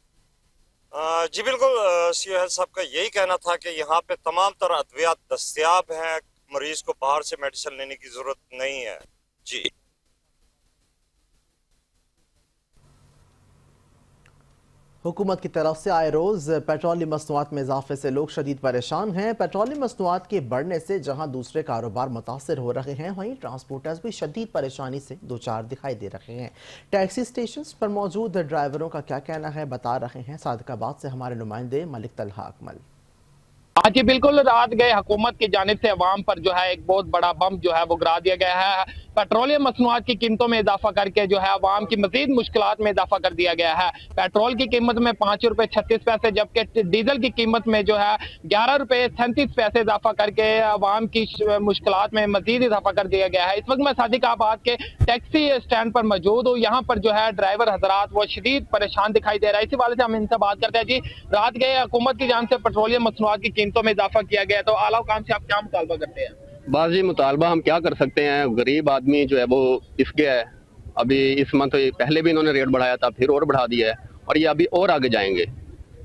जी बिल्कुल, CEO हेल्थ साहब का यही कहना था कि यहाँ पे तमाम तरह अद्वियात दस्तयाब हैं, मरीज़ को बाहर से मेडिसिन लेने की ज़रूरत नहीं है। जी, हुकूमत की तरफ से आए रोज़ पेट्रोलियम मसनूआत में इजाफे से लोग शदीद परेशान हैं। पेट्रोलियम मसनूआत के बढ़ने से जहां दूसरे कारोबार मुतासर हो रहे हैं, वहीं ट्रांसपोर्टर्स भी शदीद परेशानी से दो चार दिखाई दे रहे हैं। टैक्सी स्टेशन पर मौजूद ड्राइवरों का क्या कहना है, बता रहे हैं सादिकाबाद से हमारे नुमाइंदे मलिक तलहा अकमल। हाँ जी बिल्कुल, रात गए हुकूमत की जानिब से अवाम पर जो है एक बहुत बड़ा बम जो है वो गिरा दिया गया है। पेट्रोलियम मसनूआत की कीमतों में इजाफा करके जो है आवाम की मजीद मुश्किलात में इजाफा कर दिया गया है। पेट्रोल की कीमत में 5 रुपए 36 पैसे, जबकि डीजल की कीमत में जो है 11 रुपए 37 पैसे इजाफा करके आवाम की मुश्किलात में मजीद इजाफा कर दिया गया है। इस वक्त मैं सादिकाबाद के टैक्सी स्टैंड पर मौजूद हूँ। यहाँ पर जो है ड्राइवर हजरात वो शदीद परेशान दिखाई दे रहा है। इसी वाले से हम इनसे बात करते हैं। जी, रात गए हुकूमत की जान से पेट्रोलियम मसनूआत की कीमतों में इजाफा किया गया, तो आला हुकाम से आप क्या मुतालबा करते हैं? बस जी, मुतालबा हम क्या कर सकते हैं, गरीब आदमी जो है वो पिस गया है। अभी इस मंथ पहले भी इन्होंने रेट बढ़ाया था, फिर और बढ़ा दिया है, और ये अभी और आगे जाएंगे,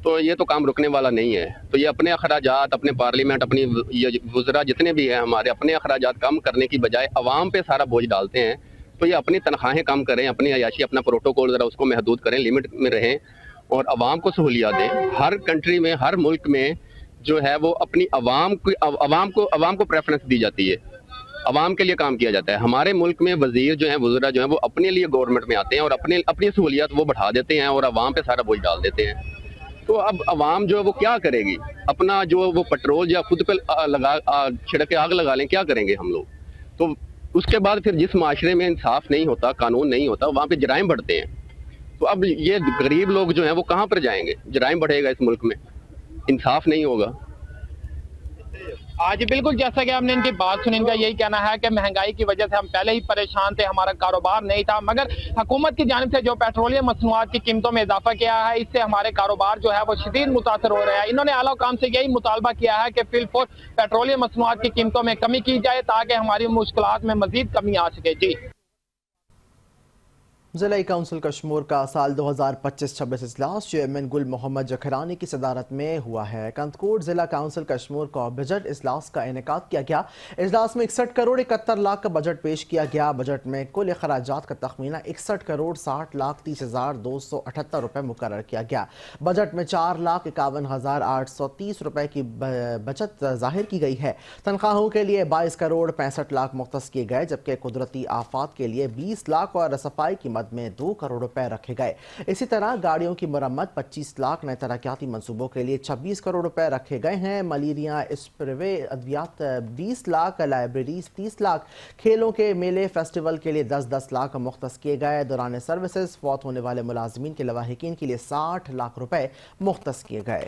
तो ये तो काम रुकने वाला नहीं है। तो ये अपने अखराजात, अपने पार्लियामेंट, अपनी ये वज़रा जितने भी हैं हमारे, अपने अखराजात कम करने की बजाय अवाम पे सारा बोझ डालते हैं। तो ये अपनी तनख्वाहें कम करें, अपनी अयाशी, अपना प्रोटोकॉल ज़रा उसको महदूद करें, लिमिट में रहें और अवाम को सहूलियत दें। हर कंट्री में, हर मुल्क में जो है वो अपनी अवाम को प्रेफरेंस दी जाती है, अवाम के लिए काम किया जाता है। हमारे मुल्क में वजीर जो हैं, वज़रा जो हैं, वो अपने लिए गवर्नमेंट में आते हैं और अपनी सहूलियत वो बढ़ा देते हैं और अवाम पे सारा बोझ डाल देते हैं। तो अब अवाम जो है वो क्या करेगी? अपना जो वो पेट्रोल या खुद पे छिड़क के आग लगा लें, क्या करेंगे हम लोग? तो उसके बाद फिर जिस माशरे में इंसाफ नहीं होता, कानून नहीं होता, वहाँ पे जराइम बढ़ते हैं। तो अब ये गरीब लोग जो हैं वो कहाँ पर जाएंगे? जराइम बढ़ेगा इस मुल्क में, इंसाफ नहीं होगा। आज बिल्कुल जैसा कि हमने इनकी बात सुनी, इनका यही कहना है कि महंगाई की वजह से हम पहले ही परेशान थे, हमारा कारोबार नहीं था, मगर हुकूमत की जानिब से जो पेट्रोलियम मसनूआत की कीमतों में इजाफा किया है, इससे हमारे कारोबार जो है वो शदीद मुतासर हो रहे हैं। इन्होंने आला हुकाम से यही मुतालबा किया है कि फिलफौर पेट्रोलियम मसनूआत की कीमतों में कमी की जाए ताकि हमारी मुश्किलात में मजीद कमी आ सके। जी, ज़िला काउंसिल कश्मीर का साल 2025-26 इजलास चेयरमैन गुल मोहम्मद जखरानी की सदारत में हुआ है। कंदकोट ज़िला काउंसिल कश्मीर का बजट इजलास का इनेकाद किया गया। इजलास में 61 करोड़ 71 लाख का बजट पेश किया गया। बजट में कुल अखराजात का तखमीना 61 करोड़ 60 लाख 30,278 रुपये मुकर्रर किया गया। बजट में 4,51,830 रुपये की बचत जाहिर की गई है। तनख्वाहों के लिए 22 करोड़ 65 लाख मुख्तस किए गए, जबकि कुदरती आफात के लिए 20 लाख और सफाई की मद में 2 करोड़ रुपए रखे गए। इसी तरह गाड़ियों की मरम्मत 25 लाख, नए तरक्याती मंसूबों के लिए 26 करोड़ रुपए रखे गए हैं। मलेरिया स्प्रे अद्वियात 20 लाख, लाइब्रेरीज 30 लाख, खेलों के मेले फेस्टिवल के लिए 10-10 लाख मुख्तस किए गए। दौरान सर्विसेज फौत होने वाले मुलाजिमीन के लवाहिकीन के लिए 60 लाख रुपए मुख्तस किए गए।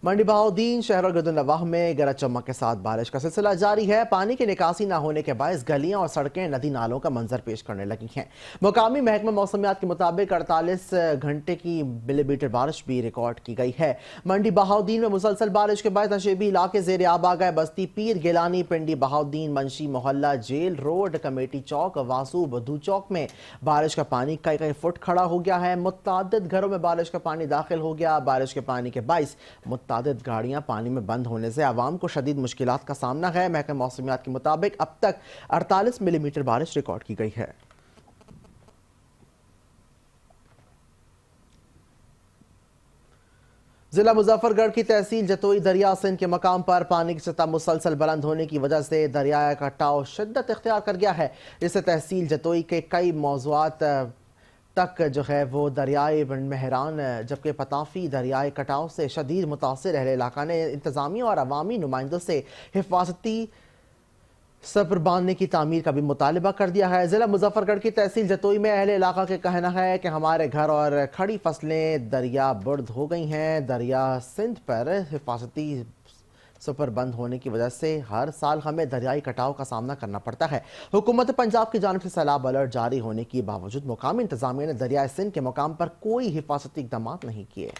मंडी बहाउद्दीन शहर और गिरदुनवाह में गरज चमक के साथ बारिश का सिलसिला जारी है। पानी की निकासी न होने के बायस गलियां और सड़कें नदी नालों का मंजर पेश करने लगी हैं। मुकामी महकमा मौसमियात के मुताबिक 48 घंटे की मिलीमीटर बारिश भी रिकॉर्ड की गई है। मंडी बहाउद्दीन में मुसलसल बारिश के बाद नशेबी इलाके ज़ेर आब आ गए। बस्ती पीर गिलानी, पिंडी बहाउद्दीन, मंशी मोहल्ला, जेल रोड, कमेटी चौक, वासू बधू चौक में बारिश का पानी कई फुट खड़ा हो गया है। मुतअद्दिद घरों में बारिश का पानी दाखिल हो गया। बारिश के पानी के बायस मुतअद्दिद गाड़ियां पानी में बंद होने से आवाम को शदीद मुश्किलात का सामना है। महकमा मौसमियात के मुताबिक अब तक 48 मिलीमीटर बारिश रिकॉर्ड की गई है। जिला मुजफ्फरगढ़ की तहसील जतोई दरिया सिंध के मकाम पर पानी की सतह मुसलसल बुलंद होने की वजह से दरिया का कटाव शिद्दत इख्तियार कर गया है, जिससे तहसील जतोई के कई मौज़ूआत तक जो है वो दरियाए महरान, जबकि पताफी दरियाए कटाव से शदीद मुतासिर अहले इलाका ने इंतज़ामिया और अवामी नुमाइंदों से हिफाजती सब्र बांधने की तामीर का भी मुतालबा कर दिया है। ज़िला मुजफ्फरगढ़ की तहसील जतोई में अहले इलाका के कहना है कि हमारे घर और खड़ी फसलें दरिया बुर्द हो गई हैं। दरिया सिंध पर हिफाजती सफर बंद होने की वजह से हर साल हमें दरियाई कटाव का सामना करना पड़ता है। हुकूमत पंजाब की जानिब से सैलाब अलर्ट जारी होने के बावजूद मुकामी इंतजामिया ने दरिया सिंध के मकाम पर कोई हिफाजती इक़दाम नहीं किए।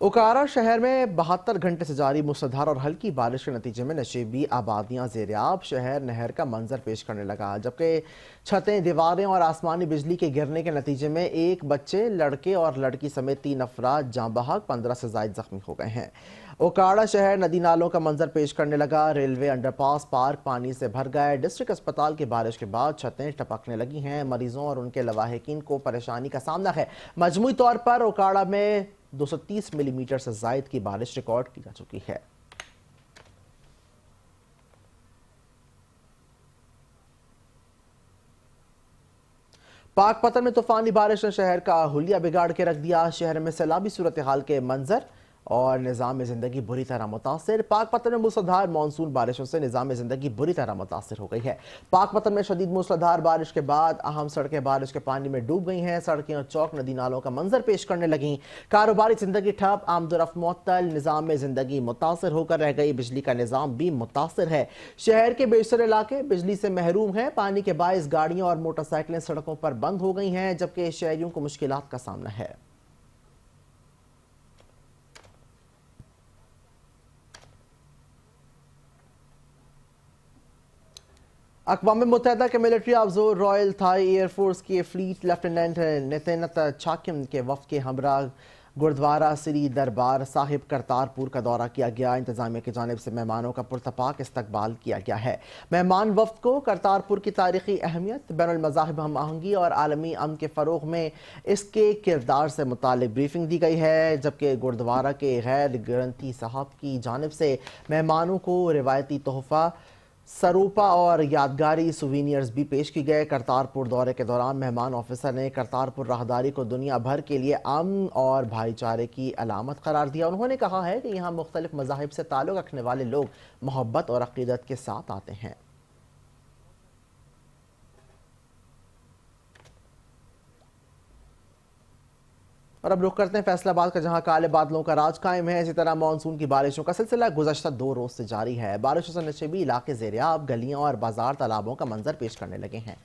उकारा शहर में 72 घंटे से जारी मूसलाधार और हल्की बारिश के नतीजे में नशेबी आबादियां ज़ेर-ए-आब, शहर नहर का मंजर पेश करने लगा, जबकि छतें, दीवारें और आसमानी बिजली के गिरने के नतीजे में एक बच्चे, लड़के और लड़की समेत 3 अफराद जाँ बहक, 15 से ज़ायद जख्मी हो गए हैं। उकाड़ा शहर नदी नालों का मंजर पेश करने लगा। रेलवे अंडरपास पार्क पानी से भर गए। डिस्ट्रिक्ट अस्पताल की बारिश के बाद छतें टपकने लगी हैं। मरीजों और उनके लवाहिकीन को परेशानी का सामना है। मजमूई तौर पर उकाड़ा में 230 मिलीमीटर से ज़ायद की बारिश रिकॉर्ड की जा चुकी है। पाक पतन में तूफानी बारिश ने शहर का हुलिया बिगाड़ के रख दिया। शहर में सैलाबी सूरत हाल के मंजर और निज़ाम ज़िंदगी बुरी तरह मुतासर। पाक पतन में मूसलाधार मानसून बारिशों से निज़ाम ज़िंदगी बुरी तरह मुतासर हो गई है। पाक पतन में शदीद मूसलाधार बारिश के बाद अहम सड़कें बारिश के पानी में डूब गई हैं। सड़कें और चौक नदी नालों का मंजर पेश करने लगीं। कारोबारी ज़िंदगी ठप, आमदोरफ्त मुअत्तल, निज़ाम में ज़िंदगी मुतासर होकर रह गई। बिजली का निज़ाम भी मुतासर है। शहर के बेशतर इलाके बिजली से महरूम हैं। पानी के बाइस गाड़ियाँ और मोटरसाइकिलें सड़कों पर बंद हो गई हैं, जबकि शहरियों को मुश्किलात का सामना है। अक़वाम मुत्तहिदा के military observer royal Thai air force के फ्लीट लेफ्टिनेंट नितिनत चाकिम के वफ़द के हमरा गुरुद्वारा श्री दरबार साहिब करतारपुर का दौरा किया गया। इंतजामिया की जानिब से मेहमानों का पुरतपाक इस्तकबाल किया गया है। मेहमान वफ़द को करतारपुर की तारीख़ी अहमियत, बैनुल मज़ाहिब हम आहंगी और आलमी अमन के फ़रोग़ में इसके किरदार से मुतालिक ब्रीफिंग दी गई है, जबकि गुरुद्वारा के गैर ग्रंथी साहब की जानिब से मेहमानों को रिवायती तोहफ़ा, सरूपा और यादगारी सुवीनियर्स भी पेश की गए। करतारपुर दौरे के दौरान मेहमान ऑफिसर ने करतारपुर राहदारी को दुनिया भर के लिए अमन और भाईचारे की अलामत करार दिया। उन्होंने कहा है कि यहाँ मुख्तलिफ मज़ाहिब से ताल्लुक़ रखने वाले लोग मोहब्बत और अक़ीदत के साथ आते हैं। और अब रुख करते हैं फैसलाबाद का, जहां काले बादलों का राज कायम है। इसी तरह मानसून की बारिशों का सिलसिला गुज़श्ता 2 रोज से जारी है। बारिशों से नशेबी इलाके ज़ेरियाब, गलियां और बाजार तालाबों का मंजर पेश करने लगे हैं।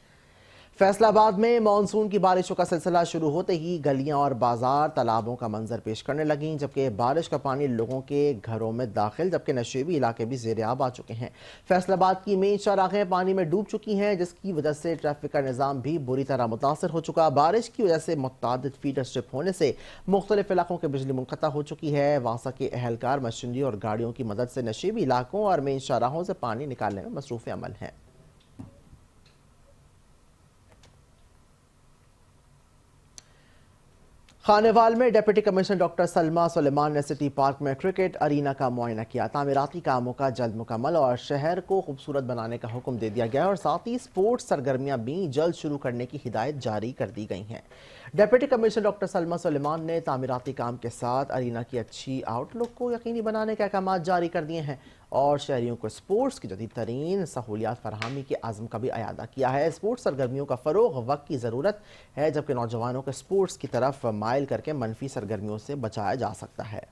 फैसलाबाद में मानसून की बारिशों का सिलसिला शुरू होते ही गलियां और बाजार तालाबों का मंजर पेश करने लगीं, जबकि बारिश का पानी लोगों के घरों में दाखिल, जबकि नशेबी इलाके भी ज़ेरियाब आ चुके हैं। फैसलाबाद की मेन शाहराहें पानी में डूब चुकी हैं, जिसकी वजह से ट्रैफिक का निज़ाम भी बुरी तरह मुतासर हो चुका। बारिश की वजह से मुतअद्दिद फीडर स्ट्रिप होने से मुख्तलिफ इलाकों की बिजली मुनक़ता हो चुकी है। वासा के अहलकार मशीनरी और गाड़ियों की मदद से नशेबी इलाकों और मेन शाहराहों से पानी निकालने में मसरूफ़ अमल हैं। खानेवाल में deputy commissioner doctor Salma Suleman ने सिटी पार्क में क्रिकेट अरीना का मुआयना किया। तामीराती कामों का जल्द मुकम्मल और शहर को खूबसूरत बनाने का हुक्म दे दिया गया और साथ ही स्पोर्ट्स सरगर्मियां भी जल्द शुरू करने की हिदायत जारी कर दी गई हैं। Deputy commissioner doctor Salma Suleman ने तामीराती काम के साथ अरीना की अच्छी आउटलुक को यकीनी बनाने के अहकाम जारी कर दिए हैं और शहरियों को स्पोर्ट्स की जदीद तरीन सहूलियात फराहमी के आज़म का भी अयादा किया है। स्पोर्ट्स सरगर्मियों का फ़रोग़ वक्त की ज़रूरत है, जबकि नौजवानों को स्पोर्ट्स की तरफ माइल करके मनफी सरगर्मियों से बचाया जा सकता है।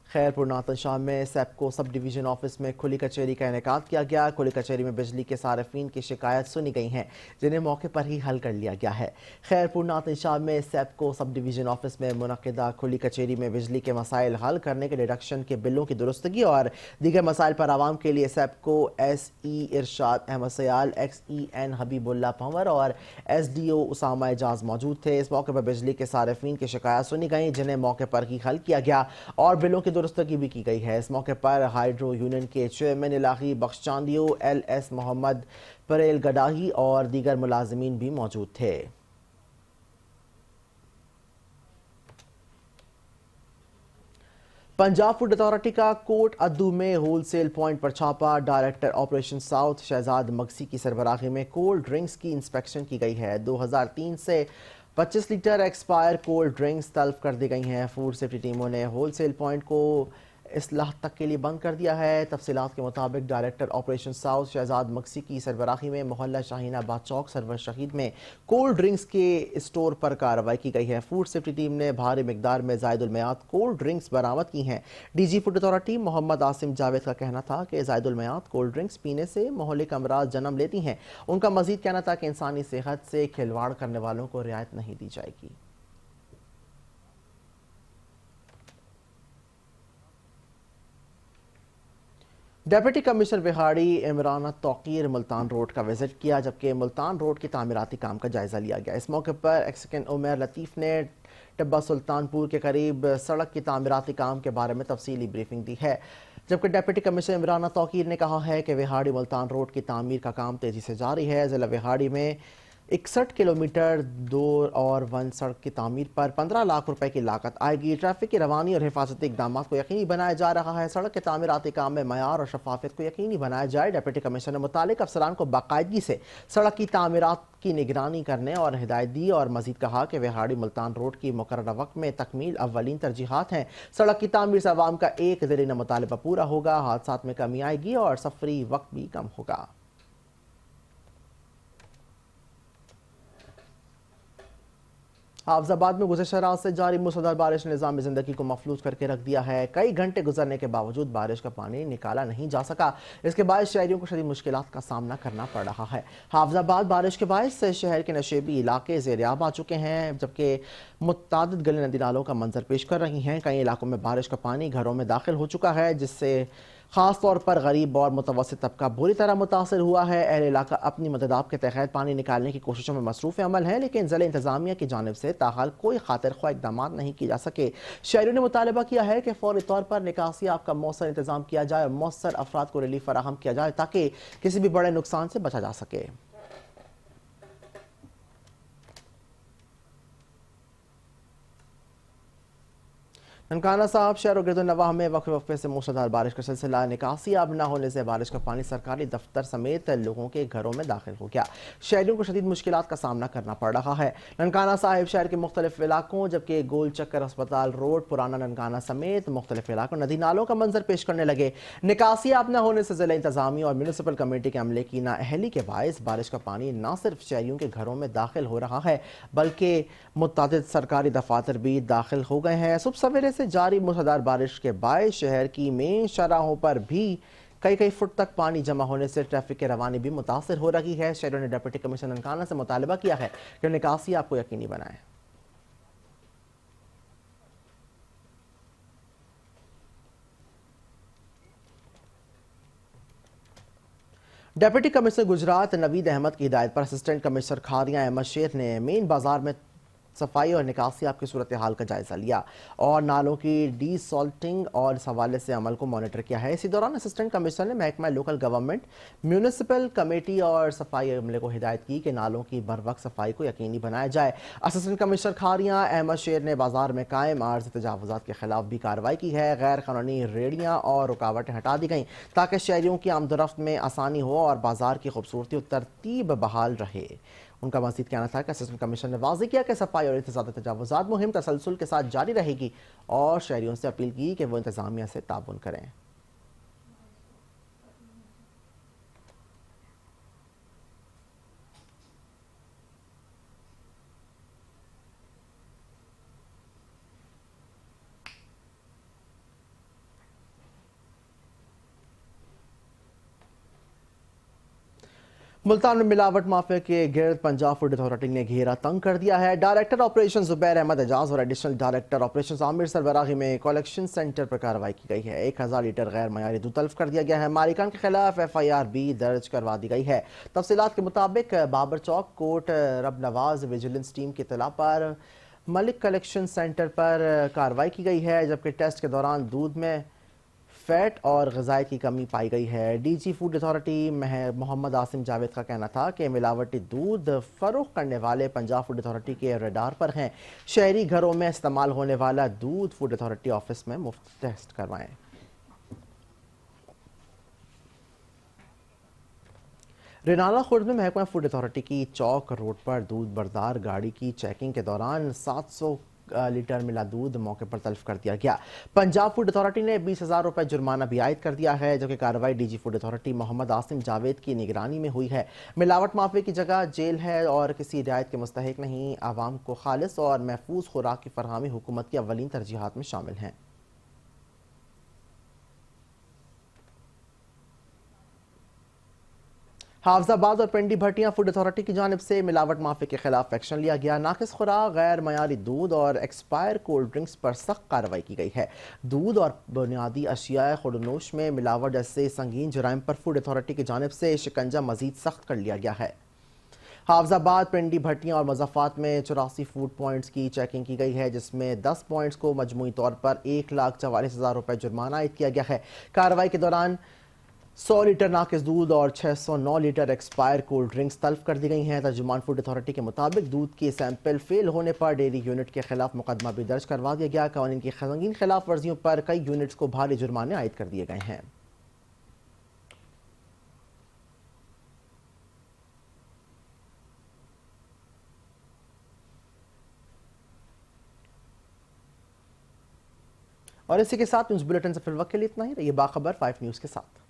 खैरपुर नातन शाह में सेप्को सब डिवीज़न ऑफिस में खुली कचहरी का इनेकाद किया गया। खुली कचहरी में बिजली के सार्फिन की शिकायत सुनी गई हैं, जिन्हें मौके पर ही हल कर लिया गया है। खैरपुर नातन शाह में सेप्को सब डिवीज़न ऑफिस में मुनक़िदा खुली कचहरी में बिजली के मसाइल हल करने के डिडक्शन के बिलों की दुरुस्तगी और दीगर मसाइल पर आवाम के लिए सेप्को SE इरशाद अहमद सयाल, XEN हबीबुल्ला पंवर और SDO उसामा एजाज मौजूद थे। इस मौके पर बिजली के सार्फिन की शिकायत सुनी गई, जिन्हें मौके पर ही हल किया गया और बिलों की दुरुस्तगी भी की गई है। इस मौके पर हाइड्रो यूनियन के चेयरमैन इलाही बख्श चांदियो, LS मोहम्मद परेल गडाही और दीगर मुलाजिमीन भी मौजूद थे। पंजाब फूड अथॉरिटी का कोट अद्दू में होलसेल पॉइंट पर छापा। Director operation south Shahzad Magsi की सरबराही में कोल्ड ड्रिंक्स की इंस्पेक्शन की गई है। 2003 से 25 लीटर एक्सपायर कोल्ड ड्रिंक्स तलब कर दी गई हैं। फूड सेफ्टी टीमों ने होलसेल पॉइंट को इस्लाह तक के लिए बंद कर दिया है। तफसीलात के मुताबिक director operation south Shahzad Magsi की सरबराही में मोहल्ला शाहीनाबाद चौक सरवर शहीद में कोल्ड ड्रिंक्स के स्टोर पर कार्रवाई की गई है। फूड सेफ्टी टीम ने भारी मिकदार में ज़ायदुल मयाद कोल्ड ड्रिंक्स बरामद की हैं। DG food authority Mohammad Asim Javed का कहना था कि ज़ायदुल मयाद कोल्ड ड्रिंक्स पीने से मोहल्लिक अमराज जन्म लेती हैं। उनका मजीद कहना था कि इंसानी सेहत से खिलवाड़ करने वालों को रियायत नहीं दी जाएगी। Deputy commissioner Vehari Imran Tauqeer Multan road का विजिट किया, जबकि मुल्तान रोड की तामीराती काम का जायज़ा लिया गया। इस मौके पर एक्सिकेंड उमर लतीफ़ ने टिब्बा सुल्तानपुर के करीब सड़क की तामीराती काम के बारे में तफसीली ब्रीफिंग दी है, जबकि डिप्टी कमिश्नर इमरान तौकीर ने कहा है कि विहाड़ी मुल्तान रोड की तामीर का काम तेज़ी से जारी है। ज़िला विहाड़ी में 61 किलोमीटर 2 और 1 सड़क की तामीर पर 15 लाख रुपए की लागत आएगी। ट्रैफिक की रवानी और हिफाजती इकदाम को यकीनी बनाया जा रहा है। सड़क के तामीराती काम में मयार और शफाफियत को यकीनी बनाया जाए। डिप्टी कमिश्नर ने मुतालिक अफसरान को बाकायदगी से सड़क की तामीरात की निगरानी करने और हिदायत दी और मजीद कहा कि विहाड़ी मुल्तान रोड की मुकर्रर वक्त में तकमील अव्वलीन तरजीहात हैं। सड़क की तामीर से अवाम का एक ज़रीना मुतालबा पूरा होगा, हादसात में कमी आएगी और सफरी वक्त भी कम होगा। हाफिजाबाद में गुज़श्ता रात से जारी मूसलाधार बारिश ने निज़ाम ज़िंदगी को मफलूज करके रख दिया है। कई घंटे गुजरने के बावजूद बारिश का पानी निकाला नहीं जा सका। इसके बायस शहरियों को शदीद मुश्किलात का सामना करना पड़ रहा है। हाफिजाबाद बारिश के बायस शहर के नशेबी इलाके ज़ेर-ए-आब आ चुके हैं, जबकि मुतअद्दिद गली नदी नालों का मंजर पेश कर रही हैं। कई इलाकों में बारिश का पानी घरों में दाखिल हो चुका है, जिससे ख़ास तौर पर गरीब और मुतवस्सित तबका बुरी तरह मुतासर हुआ है। अहले इलाका अपनी मददाब के तहत पानी निकालने की कोशिशों में मसरूफ़ अमल है, लेकिन ज़िला इंतज़ामिया की जानिब से ताहाल कोई खातिर ख्वाह इक़दाम नहीं किए जा सके। शहरियों ने मुतालबा किया है कि फ़ौरी तौर पर निकासी आपका मौसर इंतज़ाम किया जाए और मौसर अफराद को रिलीफ फराहम किया जाए ताकि किसी भी बड़े नुकसान से बचा जा सके। ननकाना साहब शहर और गिरदुन्नवाह में वक्फे वक्फे से मूसलाधार बारिश का सिलसिला। निकासी अब न होने से बारिश का पानी सरकारी दफ्तर समेत लोगों के घरों में दाखिल हो गया। शहरियों को शदीद मुश्किलात का सामना करना पड़ रहा है। ननकाना साहिब शहर के मुख्तलिफ इलाकों, जबकि गोल चक्कर अस्पताल रोड, पुराना ननकाना समेत मुख्तलिफ इलाकों नदी नालों का मंजर पेश करने लगे। निकासी अब न होने से ज़िला इंतज़ामिया और म्यूनिसिपल कमेटी के अमले की नाअहली के बायस बारिश का पानी न सिर्फ शहरियों के घरों में दाखिल हो रहा है, बल्कि मुतअद्दिद सरकारी दफातर भी दाखिल हो गए हैं। सुबह सवेरे से जारी मूसलाधार बारिश के बायस शहर की मेन शराहों पर भी कई फुट तक पानी जमा होने से ट्रैफिक की रवानी भी मुतासर हो रही है। शहरों ने डिप्टी कमिश्नर ननकाना से मुतालबा किया है कि निकासी आपको यकीनी बनाएं। डिप्टी कमिश्नर गुजरात नवीद अहमद की हिदायत पर असिस्टेंट कमिश्नर खारियां अहमद शेर ने मेन बाजार में सफाई और निकासी आपकी सूरत हाल का जायजा लिया और नालों की डीसॉल्टिंग और इस हवाले से अमल को मॉनिटर किया है। इसी दौरान असिस्टेंट कमिश्नर ने महकमा लोकल गवर्नमेंट, म्यूनिसिपल कमेटी और सफाई अमले को हिदायत की कि नालों की बर वक्त सफाई को यकीनी बनाया जाए। असिस्टेंट कमिश्नर खारियां अहमद शेर ने बाजार में कायम आर्ज तजावुजात के खिलाफ भी कार्रवाई की है। गैर कानूनी रेड़ियाँ और रुकावटें हटा दी गईं ताकि शहरियों की आमदोरफ्त में आसानी हो और बाजार की खूबसूरती और तरतीब बहाल रहे। उनका मज़ीद कहना था कि असिस्टेंट कमिश्नर ने वाज़ेह किया कि सफाई और एहतसाब तजावुज़ात मुहिम तसलसल के साथ जारी रहेगी और शहरियों से अपील की कि वो इंतज़ामिया से ताउन करें। मुल्तान में मिलावट माफिया के गिर्द पंजाब फूड अथॉरिटी ने घेरा तंग कर दिया है। डायरेक्टर ऑपरेशन जुबैर अहमद एजाज और एडिशनल डायरेक्टर ऑपरेशन आमिर सरबराही में कलेक्शन सेंटर पर कार्रवाई की गई है। 1000 लीटर गैर मयारी दूध तल्फ कर दिया गया है। मालिकान के खिलाफ FIR भी दर्ज करवा दी गई है। तफसीलात के मुताबिक बाबर चौक कोर्ट रब नवाज विजिलेंस टीम की इत्तला पर मलिक कलेक्शन सेंटर पर कार्रवाई की गई है, जबकि टेस्ट के दौरान दूध में फैट और ग़िज़ाई की कमी पाई गई है। DG food authority Mohammad Asim Javed का कहना था कि मिलावटी दूध फ़रोख्त करने वाले पंजाब फूड अथॉरिटी के रडार पर हैं। शहरी घरों में इस्तेमाल होने वाला दूध फूड अथॉरिटी ऑफिस में मुफ्त टेस्ट करवाएं। रेनाला खुर्द में महकमा फूड अथॉरिटी की चौक रोड पर दूध बरदार गाड़ी की चेकिंग के दौरान 700 लीटर मिला दूध मौके पर तल्फ कर दिया गया। पंजाब फूड अथॉरिटी ने 20,000 रुपए जुर्माना भी आयद कर दिया है, जबकि कार्रवाई DG food authority Mohammad Asim Javed की निगरानी में हुई है। मिलावट माफिया की जगह जेल है और किसी रियायत के मुस्तहिक नहीं। आवाम को खालिस और महफूज खुराक की फरहमी हुकूमत की अव्वलीन तरजीहात में शामिल हैं। हाफिजाबाद और पिंडी भट्टियां फूड अथॉरिटी की जानिब से मिलावट माफिया के खिलाफ एक्शन लिया गया। नाकिस खुराक, गैर मयारी दूध और एक्सपायर कोल्ड ड्रिंक्स पर सख्त कार्रवाई की गई है। दूध और बुनियादी अशिया खुर्दनोश में मिलावट जैसे संगीन जराइम पर फूड अथॉरिटी की जानिब से शिकंजा मजीद सख्त कर लिया गया है। हाफिजाबाद, पिंडी भट्टियां और मुज़फ्फराबाद में 84 फूड पॉइंट्स की चेकिंग की गई है, जिसमें 10 पॉइंट्स को मजमूई तौर पर 1,44,000 रुपये जुर्माना आयद किया गया है। कार्रवाई के दौरान 100 لیٹر ناقص دودھ اور 609 لیٹر ایکسپائر کولڈ ڈرنکس تلف کر دی گئی ہیں۔ ترجمان فوڈ اتھارٹی کے مطابق دودھ کی سیمپل فیل ہونے پر ڈیری یونٹ کے خلاف مقدمہ بھی درج کروا دیا گیا۔ قوانین کی سنگین خلاف ورزیوں پر کئی یونٹس کو بھاری جرمانے عائد کر دیے گئے ہیں۔ اور اسی کے ساتھ نیوز بلیٹن سے فی الوقت کے لیے اتنا ہی۔ رہیے باخبر 5 نیوز کے ساتھ۔